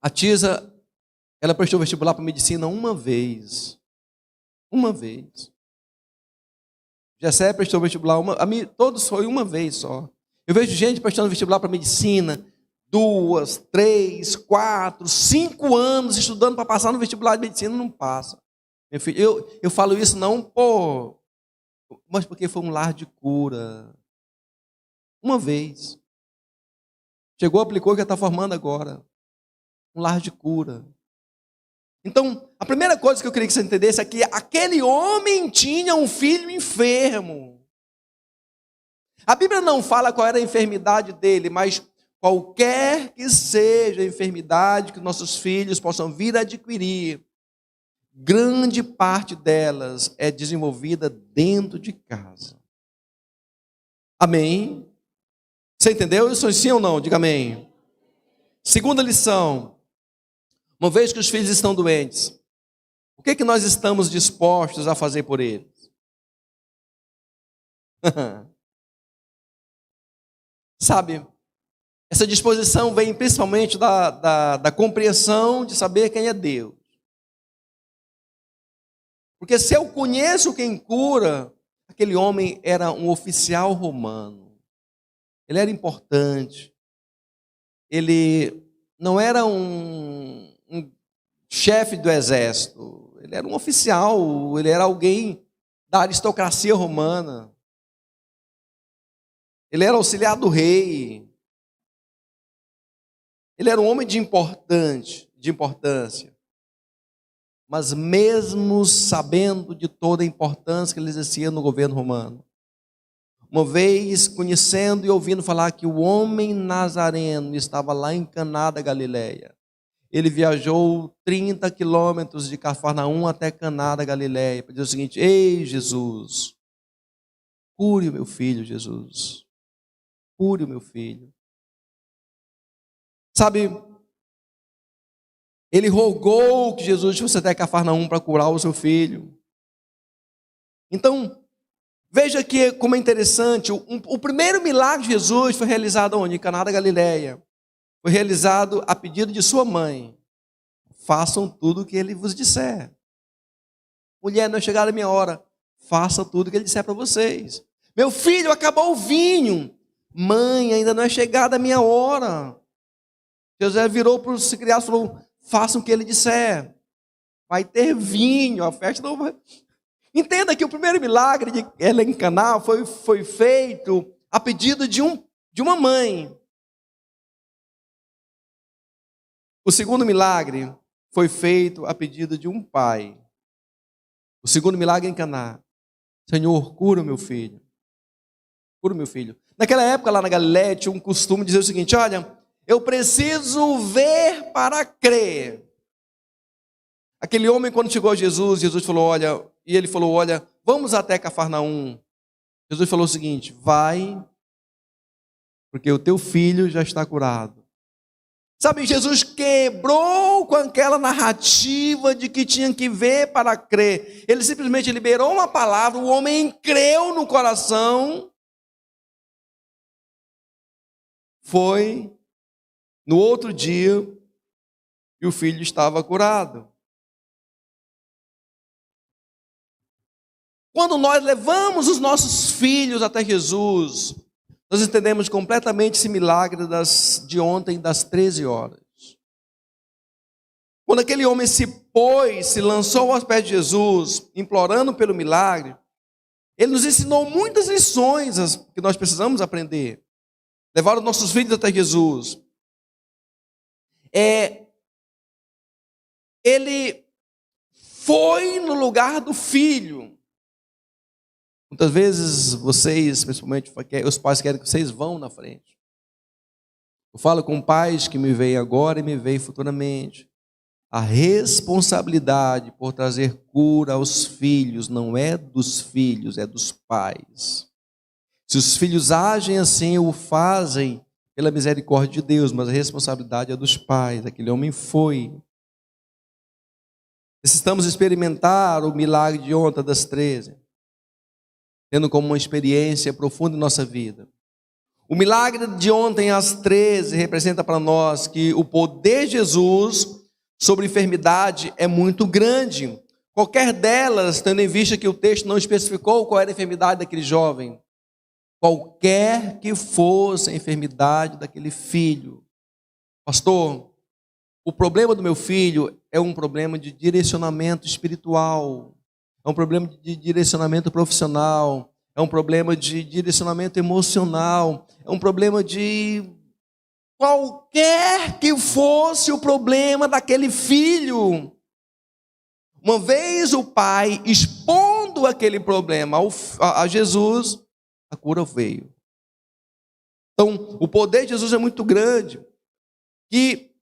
a Tisa, ela prestou vestibular para medicina uma vez. Uma vez. Jessé prestou vestibular todos foi uma vez só. Eu vejo gente prestando vestibular para medicina 2, 3, 4, 5 anos estudando para passar no vestibular de medicina, não passa. Meu filho, eu falo isso não mas porque foi um lar de cura. Uma vez. Chegou, aplicou, já está formando agora. Um lar de cura. Então, a primeira coisa que eu queria que você entendesse é que aquele homem tinha um filho enfermo. A Bíblia não fala qual era a enfermidade dele, mas qualquer que seja a enfermidade que nossos filhos possam vir a adquirir, grande parte delas é desenvolvida dentro de casa. Amém? Você entendeu isso? Sim ou não? Diga amém. Segunda lição. Uma vez que os filhos estão doentes, o que nós estamos dispostos a fazer por eles? Sabe, essa disposição vem principalmente da compreensão de saber quem é Deus. Porque se eu conheço quem cura, aquele homem era um oficial romano. Ele era importante. Ele não era um chefe do exército. Ele era um oficial. Ele era alguém da aristocracia romana. Ele era auxiliar do rei. Ele era um homem de importância. Mas mesmo sabendo de toda a importância que ele exercia no governo romano, uma vez conhecendo e ouvindo falar que o homem nazareno estava lá em Caná da Galileia, ele viajou 30 quilômetros de Cafarnaum até Caná da Galileia para dizer o seguinte: ei, Jesus, cure o meu filho, Jesus, cure o meu filho. Sabe, ele rogou que Jesus fosse até Cafarnaum para curar o seu filho. Então, veja que como é interessante, o primeiro milagre de Jesus foi realizado onde? Em Caná da Galileia. Foi realizado a pedido de sua mãe. Façam tudo o que ele vos disser. Mulher, não é chegada a minha hora. Façam tudo o que ele disser para vocês. Meu filho, acabou o vinho. Mãe, ainda não é chegada a minha hora. José virou para os criados e falou: façam o que ele disser. Vai ter vinho, a festa não vai. Entenda que o primeiro milagre de ela em Caná foi feito a pedido de uma mãe. O segundo milagre foi feito a pedido de um pai. O segundo milagre em Caná: Senhor, cura o meu filho. Cura o meu filho. Naquela época lá na Galileia tinha um costume de dizer o seguinte: olha, eu preciso ver para crer. Aquele homem, quando chegou a Jesus falou: olha, e ele falou: olha, vamos até Cafarnaum. Jesus falou o seguinte: vai, porque o teu filho já está curado. Sabe, Jesus quebrou com aquela narrativa de que tinha que ver para crer. Ele simplesmente liberou uma palavra, o homem creu no coração. Foi no outro dia e o filho estava curado. Quando nós levamos os nossos filhos até Jesus, nós entendemos completamente esse milagre de ontem, das 13 horas. Quando aquele homem se lançou aos pés de Jesus, implorando pelo milagre, ele nos ensinou muitas lições que nós precisamos aprender. Levar os nossos filhos até Jesus. Ele foi no lugar do filho. Muitas vezes vocês, principalmente os pais, querem que vocês vão na frente. Eu falo com pais que me veem agora e me veem futuramente. A responsabilidade por trazer cura aos filhos não é dos filhos, é dos pais. Se os filhos agem assim, o fazem pela misericórdia de Deus, mas a responsabilidade é dos pais. Aquele homem foi. Necessitamos experimentar o milagre de ontem das 13, tendo como uma experiência profunda em nossa vida. O milagre de ontem às 13 representa para nós que o poder de Jesus sobre enfermidade é muito grande. Qualquer delas, tendo em vista que o texto não especificou qual era a enfermidade daquele jovem, qualquer que fosse a enfermidade daquele filho. Pastor, o problema do meu filho é um problema de direcionamento espiritual, é um problema de direcionamento profissional, é um problema de direcionamento emocional, é um problema de qualquer que fosse o problema daquele filho. Uma vez o pai expondo aquele problema a Jesus, a cura veio. Então, o poder de Jesus é muito grande. E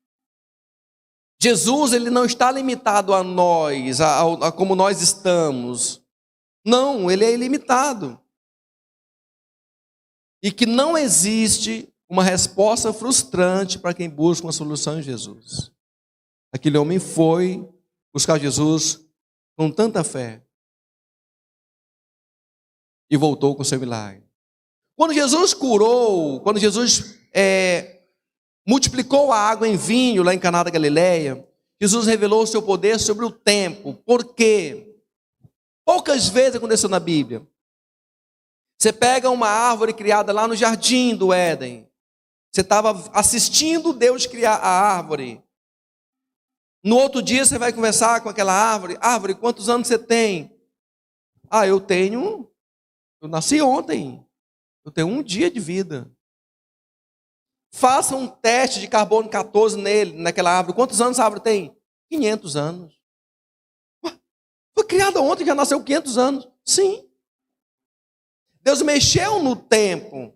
Jesus, ele não está limitado a nós, a como nós estamos. Não, ele é ilimitado. E que não existe uma resposta frustrante para quem busca uma solução em Jesus. Aquele homem foi buscar Jesus com tanta fé e voltou com seu milagre. Quando Jesus curou, quando Jesus multiplicou a água em vinho lá em Caná da Galileia, Jesus revelou o seu poder sobre o tempo. Por quê? Poucas vezes aconteceu na Bíblia. Você pega uma árvore criada lá no jardim do Éden. Você estava assistindo Deus criar a árvore. No outro dia você vai conversar com aquela árvore. Árvore, quantos anos você tem? Eu nasci ontem. Eu tenho um dia de vida. Faça um teste de carbono 14 naquela árvore. Quantos anos a árvore tem? 500 anos. Foi criada ontem, já nasceu 500 anos. Sim. Deus mexeu no tempo.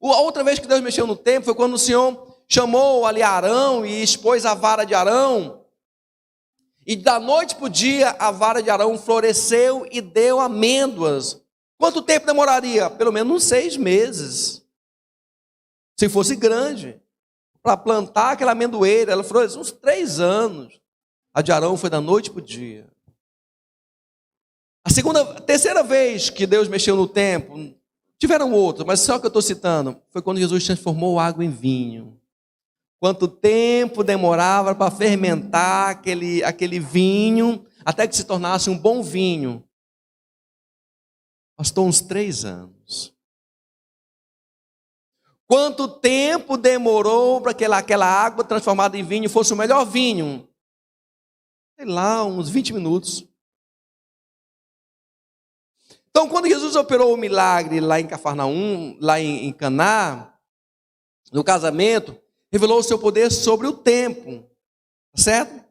A outra vez que Deus mexeu no tempo foi quando o Senhor chamou ali Arão e expôs a vara de Arão. E da noite para o dia a vara de Arão floresceu e deu amêndoas. Quanto tempo demoraria? Pelo menos uns 6 meses. Se fosse grande. Para plantar aquela amendoeira, ela floresceu uns 3 anos. A de Arão foi da noite para o dia. A terceira vez que Deus mexeu no tempo, tiveram outros, mas só que eu estou citando, foi quando Jesus transformou água em vinho. Quanto tempo demorava para fermentar aquele vinho, até que se tornasse um bom vinho? Bastou uns 3 anos. Quanto tempo demorou para que aquela água transformada em vinho fosse o melhor vinho? Sei lá, uns 20 minutos. Então, quando Jesus operou o milagre lá em Cafarnaum, lá em Caná, no casamento, revelou o seu poder sobre o tempo, certo?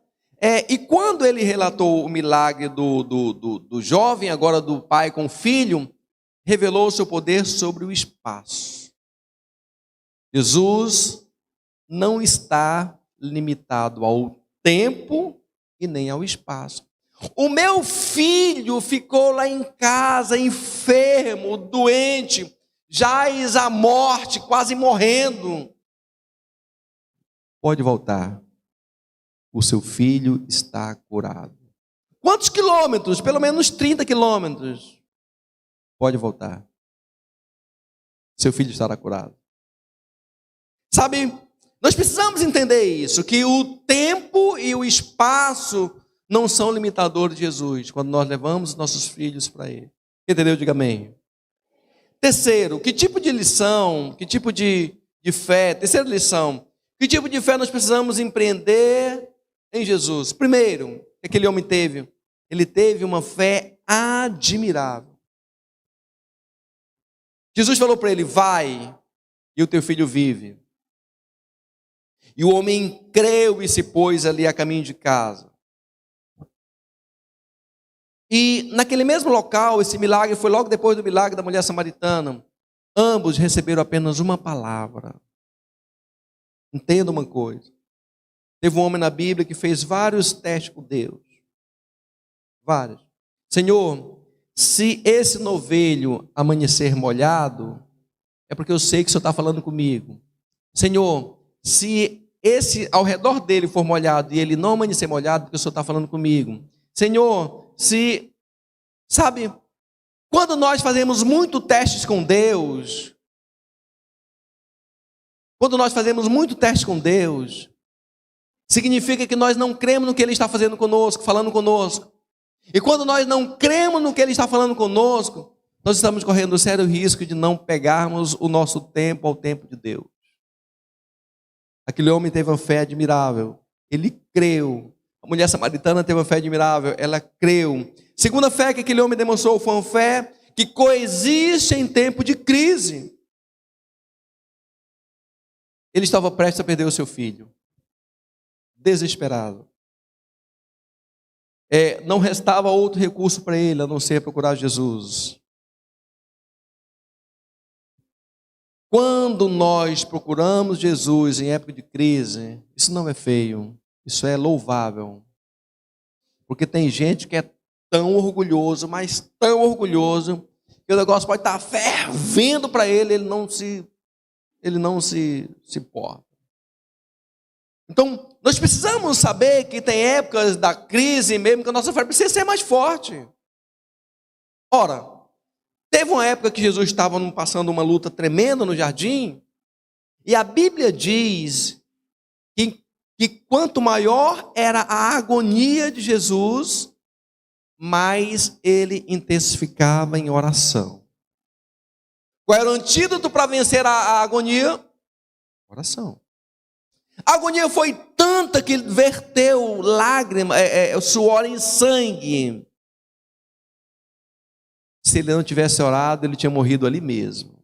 E quando ele relatou o milagre do jovem, agora do pai com o filho, revelou o seu poder sobre o espaço. Jesus não está limitado ao tempo e nem ao espaço. O meu filho ficou lá em casa, enfermo, doente, jaz à morte, quase morrendo. Pode voltar. O seu filho está curado. Quantos quilômetros? Pelo menos 30 quilômetros. Pode voltar. Seu filho estará curado. Sabe, nós precisamos entender isso, que o tempo e o espaço não são limitadores de Jesus, quando nós levamos nossos filhos para Ele. Entendeu? Diga amém. Terceiro, que tipo de lição, que tipo de fé? Terceira lição, que tipo de fé nós precisamos empreender em Jesus? Primeiro, o que aquele homem teve? Ele teve uma fé admirável. Jesus falou para ele, vai, e o teu filho vive. E o homem creu e se pôs ali a caminho de casa. E naquele mesmo local, esse milagre foi logo depois do milagre da mulher samaritana. Ambos receberam apenas uma palavra. Entenda uma coisa. Teve um homem na Bíblia que fez vários testes com Deus. Vários. Senhor, se esse novelho amanhecer molhado, é porque eu sei que o Senhor está falando comigo. Senhor, se esse ao redor dele for molhado e ele não amanhecer molhado, porque o Senhor está falando comigo. Senhor, sabe, quando nós fazemos muito testes com Deus, significa que nós não cremos no que Ele está fazendo conosco, falando conosco. E quando nós não cremos no que Ele está falando conosco, nós estamos correndo o sério risco de não pegarmos o nosso tempo ao tempo de Deus. Aquele homem teve uma fé admirável, ele creu. A mulher samaritana teve uma fé admirável, ela creu. Segunda fé que aquele homem demonstrou foi uma fé que coexiste em tempo de crise. Ele estava prestes a perder o seu filho, desesperado. Não restava outro recurso para ele, a não ser procurar Jesus. Quando nós procuramos Jesus em época de crise, isso não é feio, isso é louvável. Porque tem gente que é tão orgulhoso, mas tão orgulhoso, que o negócio pode estar fervendo para ele, ele não se porta. Então, nós precisamos saber que tem épocas da crise mesmo que a nossa fé precisa ser mais forte. Ora, teve uma época que Jesus estava passando uma luta tremenda no jardim, e a Bíblia diz que quanto maior era a agonia de Jesus, mais ele intensificava em oração. Qual era o antídoto para vencer a agonia? Oração. A agonia foi tanta que ele verteu lágrimas, suor em sangue. Se ele não tivesse orado, ele tinha morrido ali mesmo.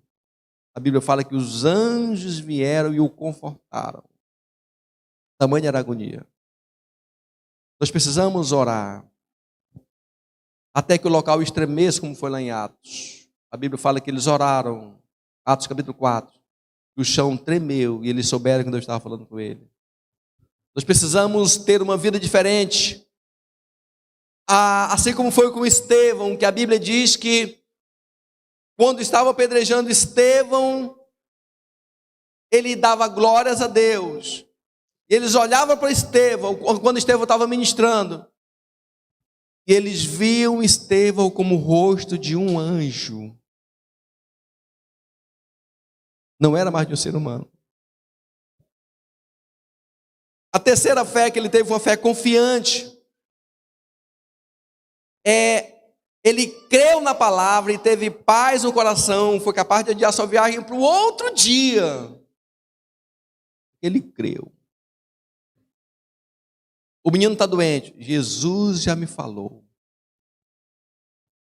A Bíblia fala que os anjos vieram e o confortaram. Tamanha era a agonia. Nós precisamos orar até que o local estremeça, como foi lá em Atos. A Bíblia fala que eles oraram, Atos capítulo 4, que o chão tremeu e eles souberam que Deus estava falando com ele. Nós precisamos ter uma vida diferente. Assim como foi com Estevão, que a Bíblia diz que quando estava apedrejando Estevão, ele dava glórias a Deus. Eles olhavam para Estevão, quando Estevão estava ministrando, e eles viam Estevão como o rosto de um anjo. Não era mais de um ser humano. A terceira fé que ele teve foi uma fé confiante. Ele creu na palavra e teve paz no coração, foi capaz de adiar sua viagem para o outro dia. Ele creu. O menino está doente. Jesus já me falou.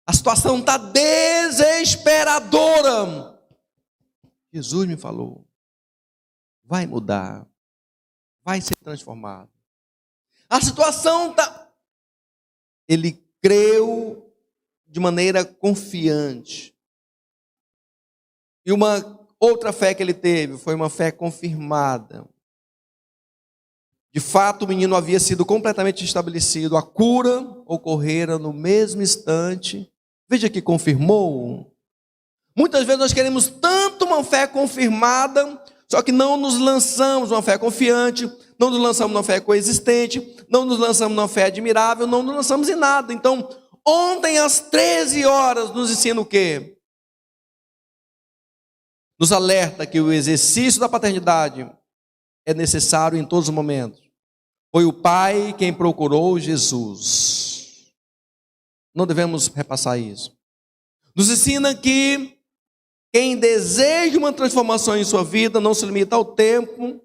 A situação está desesperadora. Jesus me falou. Vai mudar. Vai ser transformado. A situação está... Ele creu de maneira confiante. E uma outra fé que ele teve foi uma fé confirmada. De fato, o menino havia sido completamente estabelecido. A cura ocorrera no mesmo instante. Veja que confirmou. Muitas vezes nós queremos tanto uma fé confirmada, só que não nos lançamos numa fé confiante, não nos lançamos numa fé coexistente, não nos lançamos numa fé admirável, não nos lançamos em nada. Então, ontem às 13 horas nos ensina o quê? Nos alerta que o exercício da paternidade é necessário em todos os momentos. Foi o Pai quem procurou Jesus. Não devemos repassar isso. Nos ensina que quem deseja uma transformação em sua vida não se limita ao tempo,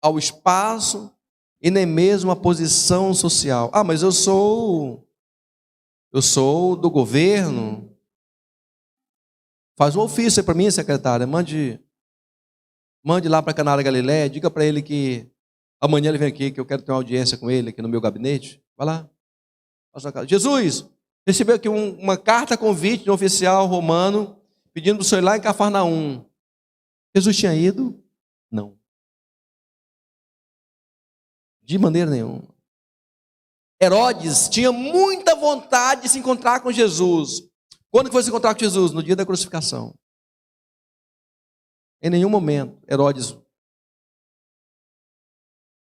ao espaço e nem mesmo à posição social. Ah, mas eu sou do governo. Faz um ofício para mim, secretária. Mande lá para Caná da Galileia, diga para ele que amanhã ele vem aqui, que eu quero ter uma audiência com ele aqui no meu gabinete. Vai lá. Jesus, recebeu aqui uma carta convite de um oficial romano pedindo para o senhor ir lá em Cafarnaum. Jesus tinha ido? Não. De maneira nenhuma. Herodes tinha muita vontade de se encontrar com Jesus. Quando que foi se encontrar com Jesus? No dia da crucificação. Em nenhum momento, Herodes,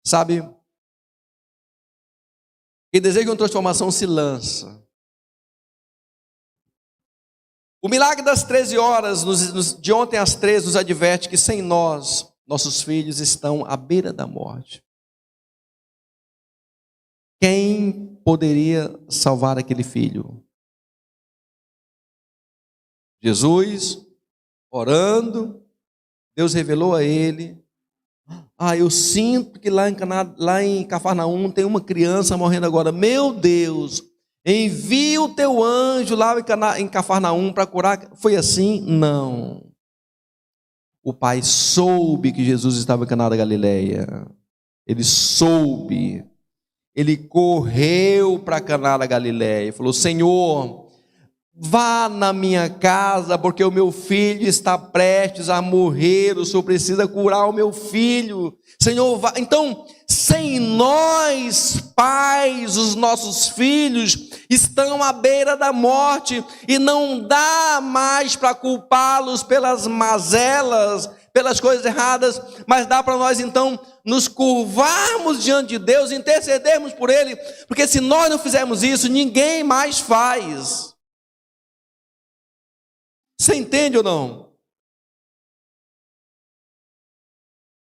sabe, quem deseja uma transformação se lança. O milagre das 13 horas, de ontem às 13, nos adverte que sem nós, nossos filhos estão à beira da morte. Quem poderia salvar aquele filho? Jesus, orando, Deus revelou a ele. Eu sinto que lá em Cafarnaum tem uma criança morrendo agora. Meu Deus, envia o teu anjo lá em Cafarnaum para curar. Foi assim? Não. O pai soube que Jesus estava em Caná da Galileia. Ele soube. Ele correu para Caná da Galileia e falou: Senhor, vá na minha casa, porque o meu filho está prestes a morrer, o Senhor precisa curar o meu filho. Senhor, vá. Então, sem nós, pais, os nossos filhos estão à beira da morte, e não dá mais para culpá-los pelas mazelas, pelas coisas erradas, mas dá para nós então nos curvarmos diante de Deus, intercedermos por Ele, porque se nós não fizermos isso, ninguém mais faz. Você entende ou não?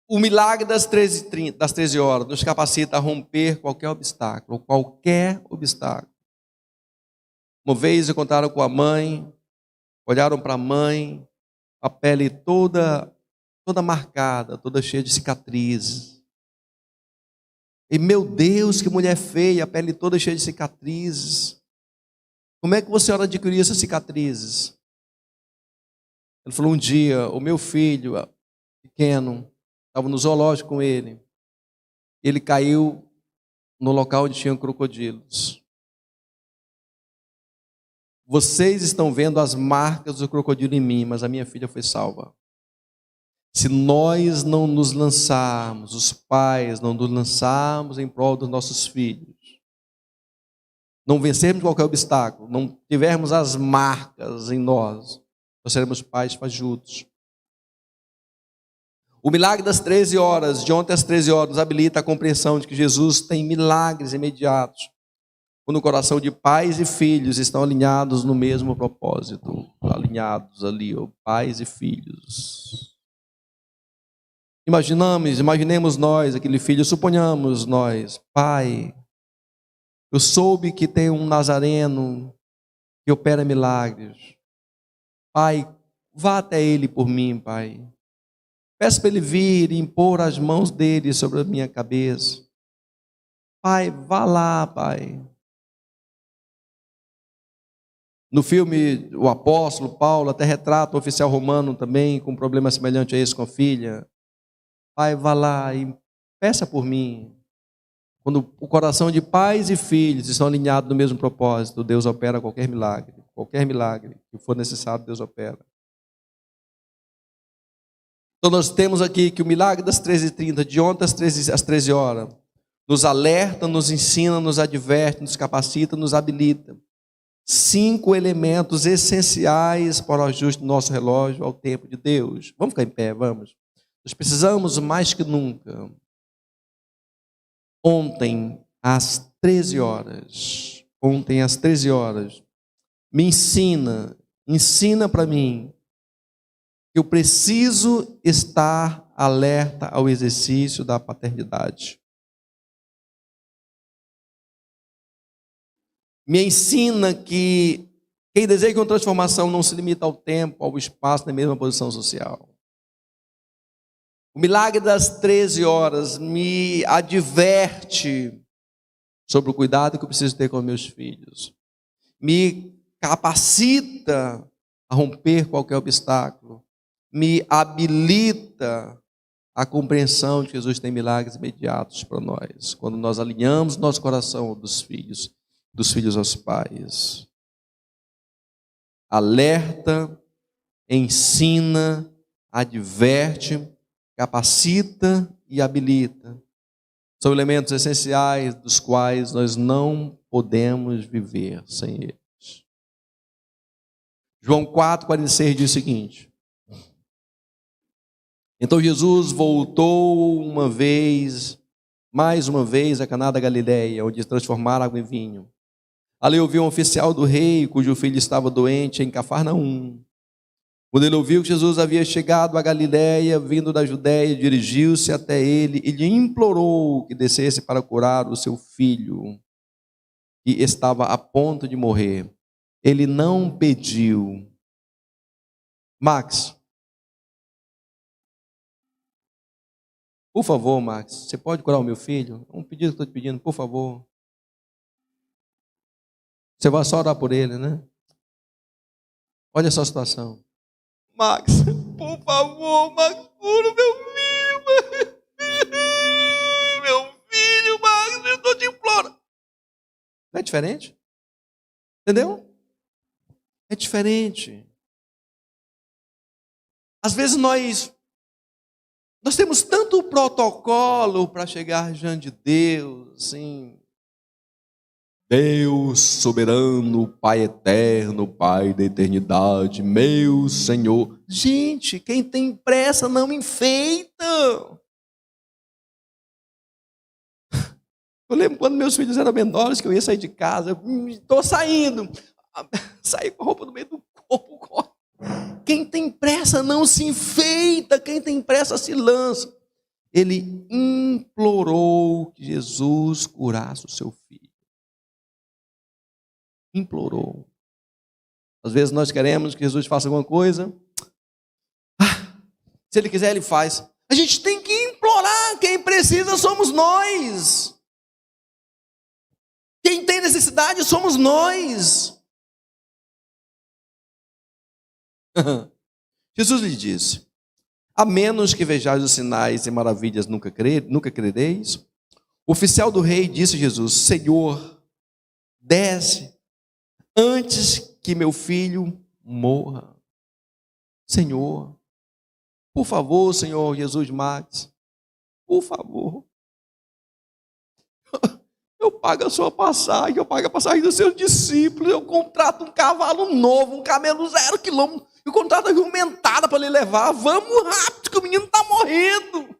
O milagre das 13 horas nos capacita a romper qualquer obstáculo, qualquer obstáculo. Uma vez encontraram com a mãe, olharam para a mãe, a pele toda marcada, toda cheia de cicatrizes. E meu Deus, que mulher feia, a pele toda cheia de cicatrizes. Como é que você adquiriu essas cicatrizes? Ele falou, um dia, o meu filho pequeno, estava no zoológico com ele. Ele caiu no local onde tinham crocodilos. Vocês estão vendo as marcas do crocodilo em mim, mas a minha filha foi salva. Se nós não nos lançarmos, os pais não nos lançarmos em prol dos nossos filhos, não vencermos qualquer obstáculo, não tivermos as marcas em nós seremos pais fajutos. O milagre das 13 horas, de ontem às 13 horas, nos habilita a compreensão de que Jesus tem milagres imediatos, quando o coração de pais e filhos estão alinhados no mesmo propósito, alinhados ali, pais e filhos. Imaginemos nós, aquele filho, suponhamos nós, pai, eu soube que tem um nazareno que opera milagres. Pai, vá até ele por mim, pai. Peço para ele vir e impor as mãos dele sobre a minha cabeça. Pai, vá lá, pai. No filme, o apóstolo Paulo até retrata o oficial romano também, com um problema semelhante a esse com a filha. Pai, vá lá e peça por mim. Quando o coração de pais e filhos estão alinhados no mesmo propósito, Deus opera qualquer milagre que for necessário, Deus opera. Então nós temos aqui que o milagre das 13h30, de ontem às 13 horas, nos alerta, nos ensina, nos adverte, nos capacita, nos habilita. 5 elementos essenciais para o ajuste do nosso relógio ao tempo de Deus. Vamos ficar em pé, vamos. Nós precisamos mais que nunca. Ontem às 13 horas, me ensina para mim que eu preciso estar alerta ao exercício da paternidade. Me ensina que quem deseja uma transformação não se limita ao tempo, ao espaço, na mesma posição social. O milagre das 13 horas me adverte sobre o cuidado que eu preciso ter com meus filhos. Me capacita a romper qualquer obstáculo. Me habilita a compreensão de que Jesus tem milagres imediatos para nós, quando nós alinhamos nosso coração dos filhos aos pais. Alerta, ensina, adverte, capacita e habilita. São elementos essenciais dos quais nós não podemos viver sem eles. João 4,46 diz o seguinte: então Jesus voltou mais uma vez a Caná da Galileia, onde transformaram água em vinho. Ali ouviu um oficial do rei, cujo filho estava doente, em Cafarnaum. Quando ele ouviu que Jesus havia chegado a Galileia, vindo da Judéia, dirigiu-se até ele e lhe implorou que descesse para curar o seu filho, que estava a ponto de morrer. Ele não pediu. Max, por favor, Max, você pode curar o meu filho? É um pedido que estou te pedindo, por favor. Você vai só orar por ele, né? Olha só a situação. Max, por favor, Max, cura o meu filho, meu filho, Max, eu estou te implorando. Não é diferente? Entendeu? É diferente. Às vezes nós temos tanto protocolo para chegar diante de Deus, assim. Deus soberano, Pai eterno, Pai da eternidade, meu Senhor. Gente, quem tem pressa não enfeita. Eu lembro quando meus filhos eram menores, que eu ia sair de casa, estou saindo, saí com a roupa no meio do corpo. Quem tem pressa não se enfeita, quem tem pressa se lança. Ele implorou que Jesus curasse o seu filho. Implorou. Às vezes nós queremos que Jesus faça alguma coisa. Se ele quiser, ele faz. A gente tem que implorar. Quem precisa somos nós. Quem tem necessidade somos nós. Jesus lhe disse: a menos que vejais os sinais e maravilhas nunca crereis. O oficial do rei disse a Jesus: Senhor, desce antes que meu filho morra. Senhor, por favor, Senhor Jesus Max, por favor. Eu pago a sua passagem, eu pago a passagem dos seus discípulos, eu contrato um cavalo novo, um camelo 0 quilômetro, eu contrato uma jumentada para ele levar. Vamos rápido, que o menino está morrendo.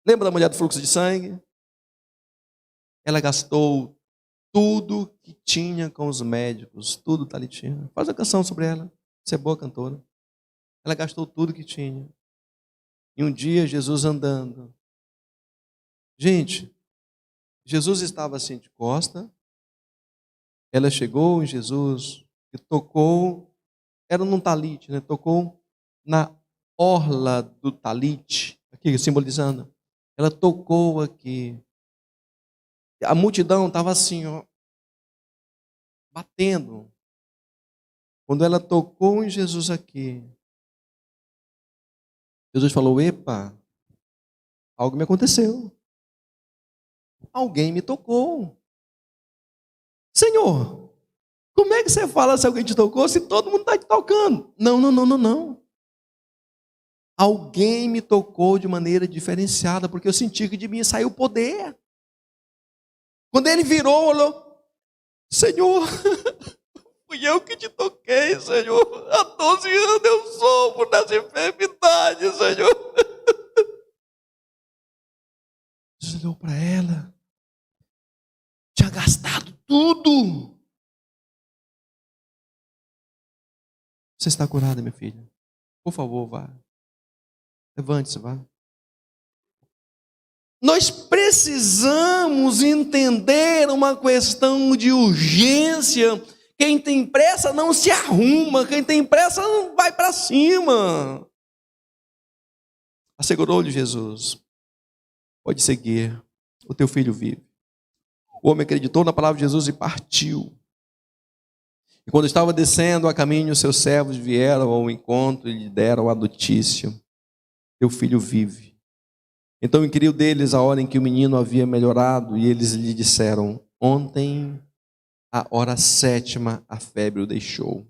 Lembra da mulher do fluxo de sangue? Ela gastou tudo que tinha com os médicos, tudo, Thalitinha. Faz a canção sobre ela, você é boa cantora. Ela gastou tudo que tinha. E um dia, Jesus andando. Gente, Jesus estava assim de costa. Ela chegou em Jesus e tocou, era num talite, né? Tocou na orla do talite, aqui simbolizando. Ela tocou aqui. A multidão estava assim, ó, batendo. Quando ela tocou em Jesus aqui, Jesus falou: epa, algo me aconteceu. Alguém me tocou. Senhor, como é que você fala se alguém te tocou se todo mundo está te tocando? Não. Alguém me tocou de maneira diferenciada, porque eu senti que de mim saiu poder. Quando ele virou, olhou: Senhor, fui eu que te toquei, Senhor. Há 12 anos eu sofro dessa enfermidade, Senhor. Jesus olhou para ela. Tinha gastado tudo. Você está curada, minha filha? Por favor, vá. Levante-se, vá. Nós precisamos entender uma questão de urgência. Quem tem pressa não se arruma. Quem tem pressa não vai para cima. Assegurou-lhe Jesus: pode seguir, o teu filho vive. O homem acreditou na palavra de Jesus e partiu. E quando estava descendo a caminho, seus servos vieram ao encontro e lhe deram a notícia: teu filho vive. Então inquiriu deles a hora em que o menino havia melhorado, e eles lhe disseram: ontem, à hora 7ª, a febre o deixou.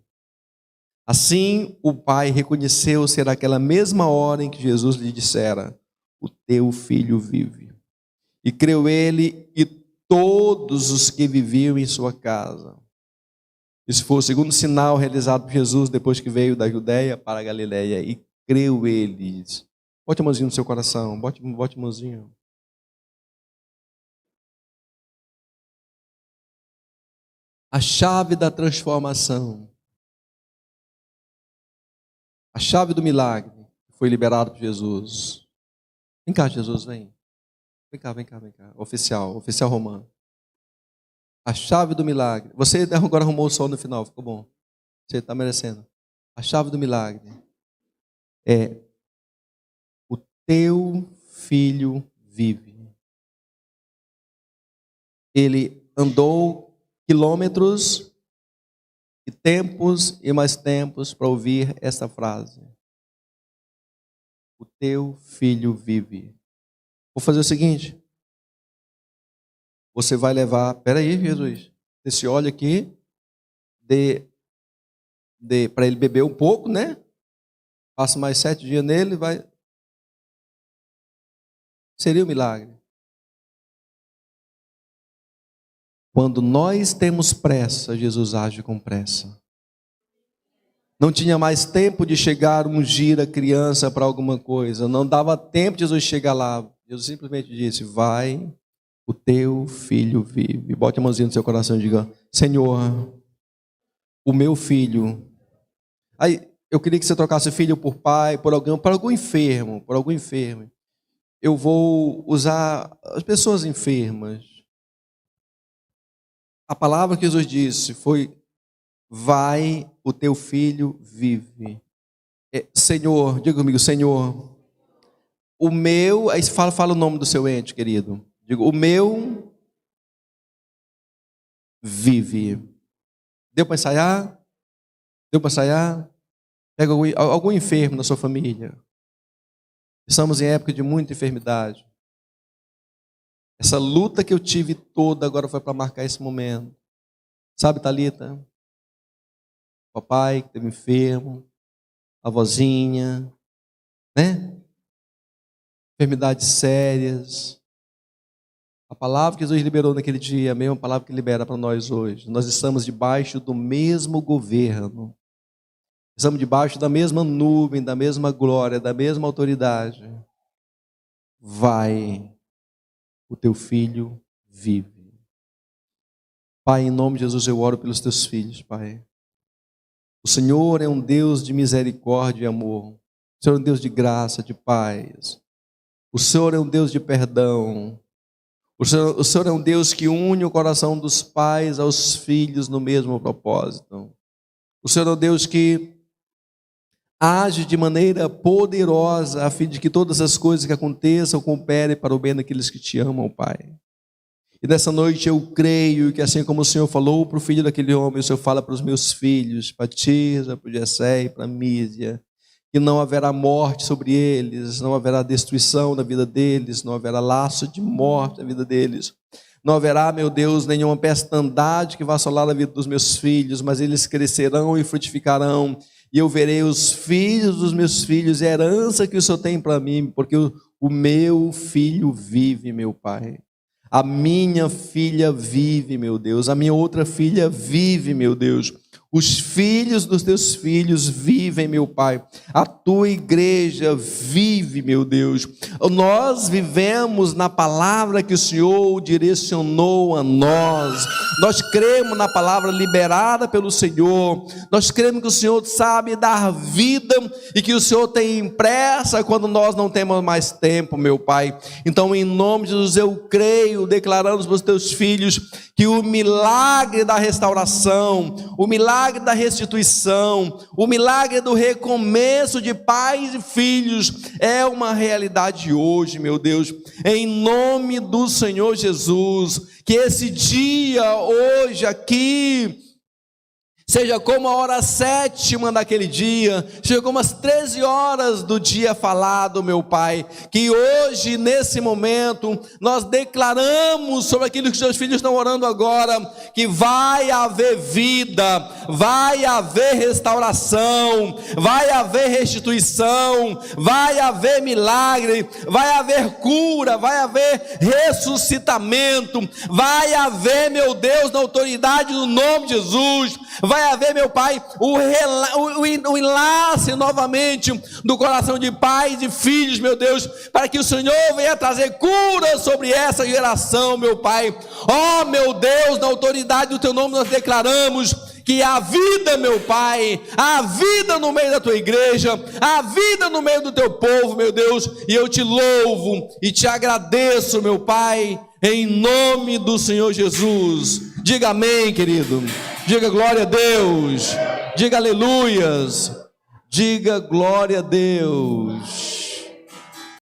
Assim o pai reconheceu ser aquela mesma hora em que Jesus lhe dissera: o teu filho vive. E creu ele e todos os que viviam em sua casa. Esse foi o segundo sinal realizado por Jesus depois que veio da Judeia para a Galileia. E creu eles. Bote a mãozinha no seu coração. Bote a mãozinha. A chave da transformação. A chave do milagre foi liberado por Jesus. Vem cá, Jesus, vem. Vem cá. Oficial romano. A chave do milagre. Você agora arrumou o sol no final, ficou bom. Você está merecendo. A chave do milagre é: o teu filho vive. Ele andou quilômetros e tempos e mais tempos para ouvir essa frase: o teu filho vive. Vou fazer o seguinte. Você vai levar, peraí, Jesus, esse óleo aqui, para ele beber um pouco, né? Passa mais 7 dias nele, vai. Seria um milagre. Quando nós temos pressa, Jesus age com pressa. Não tinha mais tempo de chegar, ungir a criança para alguma coisa. Não dava tempo de Jesus chegar lá. Jesus simplesmente disse: vai, o teu filho vive. Bote a mãozinha no seu coração e diga: Senhor, o meu filho. Aí, eu queria que você trocasse filho por pai, por algum enfermo, Eu vou usar as pessoas enfermas. A palavra que Jesus disse foi: vai, o teu filho vive. Senhor, diga comigo, Senhor, o meu, aí fala o nome do seu ente, querido. Digo, o meu vive. Deu para ensaiar? Deu para ensaiar? Pega algum enfermo na sua família. Estamos em época de muita enfermidade. Essa luta que eu tive toda agora foi para marcar esse momento. Sabe, Thalita? Papai que esteve enfermo, a vozinha, né? Enfermidades sérias. A palavra que Jesus liberou naquele dia é a mesma palavra que libera para nós hoje. Nós estamos debaixo do mesmo governo. Estamos debaixo da mesma nuvem, da mesma glória, da mesma autoridade. Vai, o teu filho vive. Pai, em nome de Jesus eu oro pelos teus filhos, Pai. O Senhor é um Deus de misericórdia e amor. O Senhor é um Deus de graça, de paz. O Senhor é um Deus de perdão. O Senhor é um Deus que une o coração dos pais aos filhos no mesmo propósito. O Senhor é um Deus que age de maneira poderosa a fim de que todas as coisas que aconteçam cooperem para o bem daqueles que te amam, Pai. E nessa noite eu creio que assim como o Senhor falou para o filho daquele homem, o Senhor fala para os meus filhos, para Tisa, para o Jessé e para a Mísia, que não haverá morte sobre eles, não haverá destruição na vida deles, não haverá laço de morte na vida deles. Não haverá, meu Deus, nenhuma pestandade que vá assolar a vida dos meus filhos, mas eles crescerão e frutificarão. E eu verei os filhos dos meus filhos, a herança que o Senhor tem para mim, porque o meu filho vive, meu Pai. A minha filha vive, meu Deus. A minha outra filha vive, meu Deus. Os filhos dos teus filhos vivem, meu Pai. A tua igreja vive, meu Deus. Nós vivemos na palavra que o Senhor direcionou a nós. Nós cremos na palavra liberada pelo Senhor. Nós cremos que o Senhor sabe dar vida e que o Senhor tem pressa quando nós não temos mais tempo, meu Pai. Então, em nome de Jesus, eu creio, declarando para os teus filhos que o milagre da restauração, o milagre da restituição, o milagre do recomeço de pais e filhos é uma realidade hoje, meu Deus, em nome do Senhor Jesus. Que esse dia hoje aqui seja como a hora 7ª daquele dia, seja como as 13 horas do dia falado, meu Pai, que hoje, nesse momento, nós declaramos sobre aquilo que os seus filhos estão orando agora, que vai haver vida, vai haver restauração, vai haver restituição, vai haver milagre, vai haver cura, vai haver ressuscitamento, vai haver, meu Deus, na autoridade do nome de Jesus, vai haver, meu Pai, o enlace novamente do coração de pais e filhos, meu Deus, para que o Senhor venha trazer cura sobre essa geração, meu Pai. Ó, meu Deus, na autoridade do teu nome nós declaramos que a vida, meu Pai, a vida no meio da tua igreja, a vida no meio do teu povo, meu Deus, e eu te louvo e te agradeço, meu Pai, em nome do Senhor Jesus. Diga amém, querido. Diga glória a Deus. Diga aleluias. Diga glória a Deus.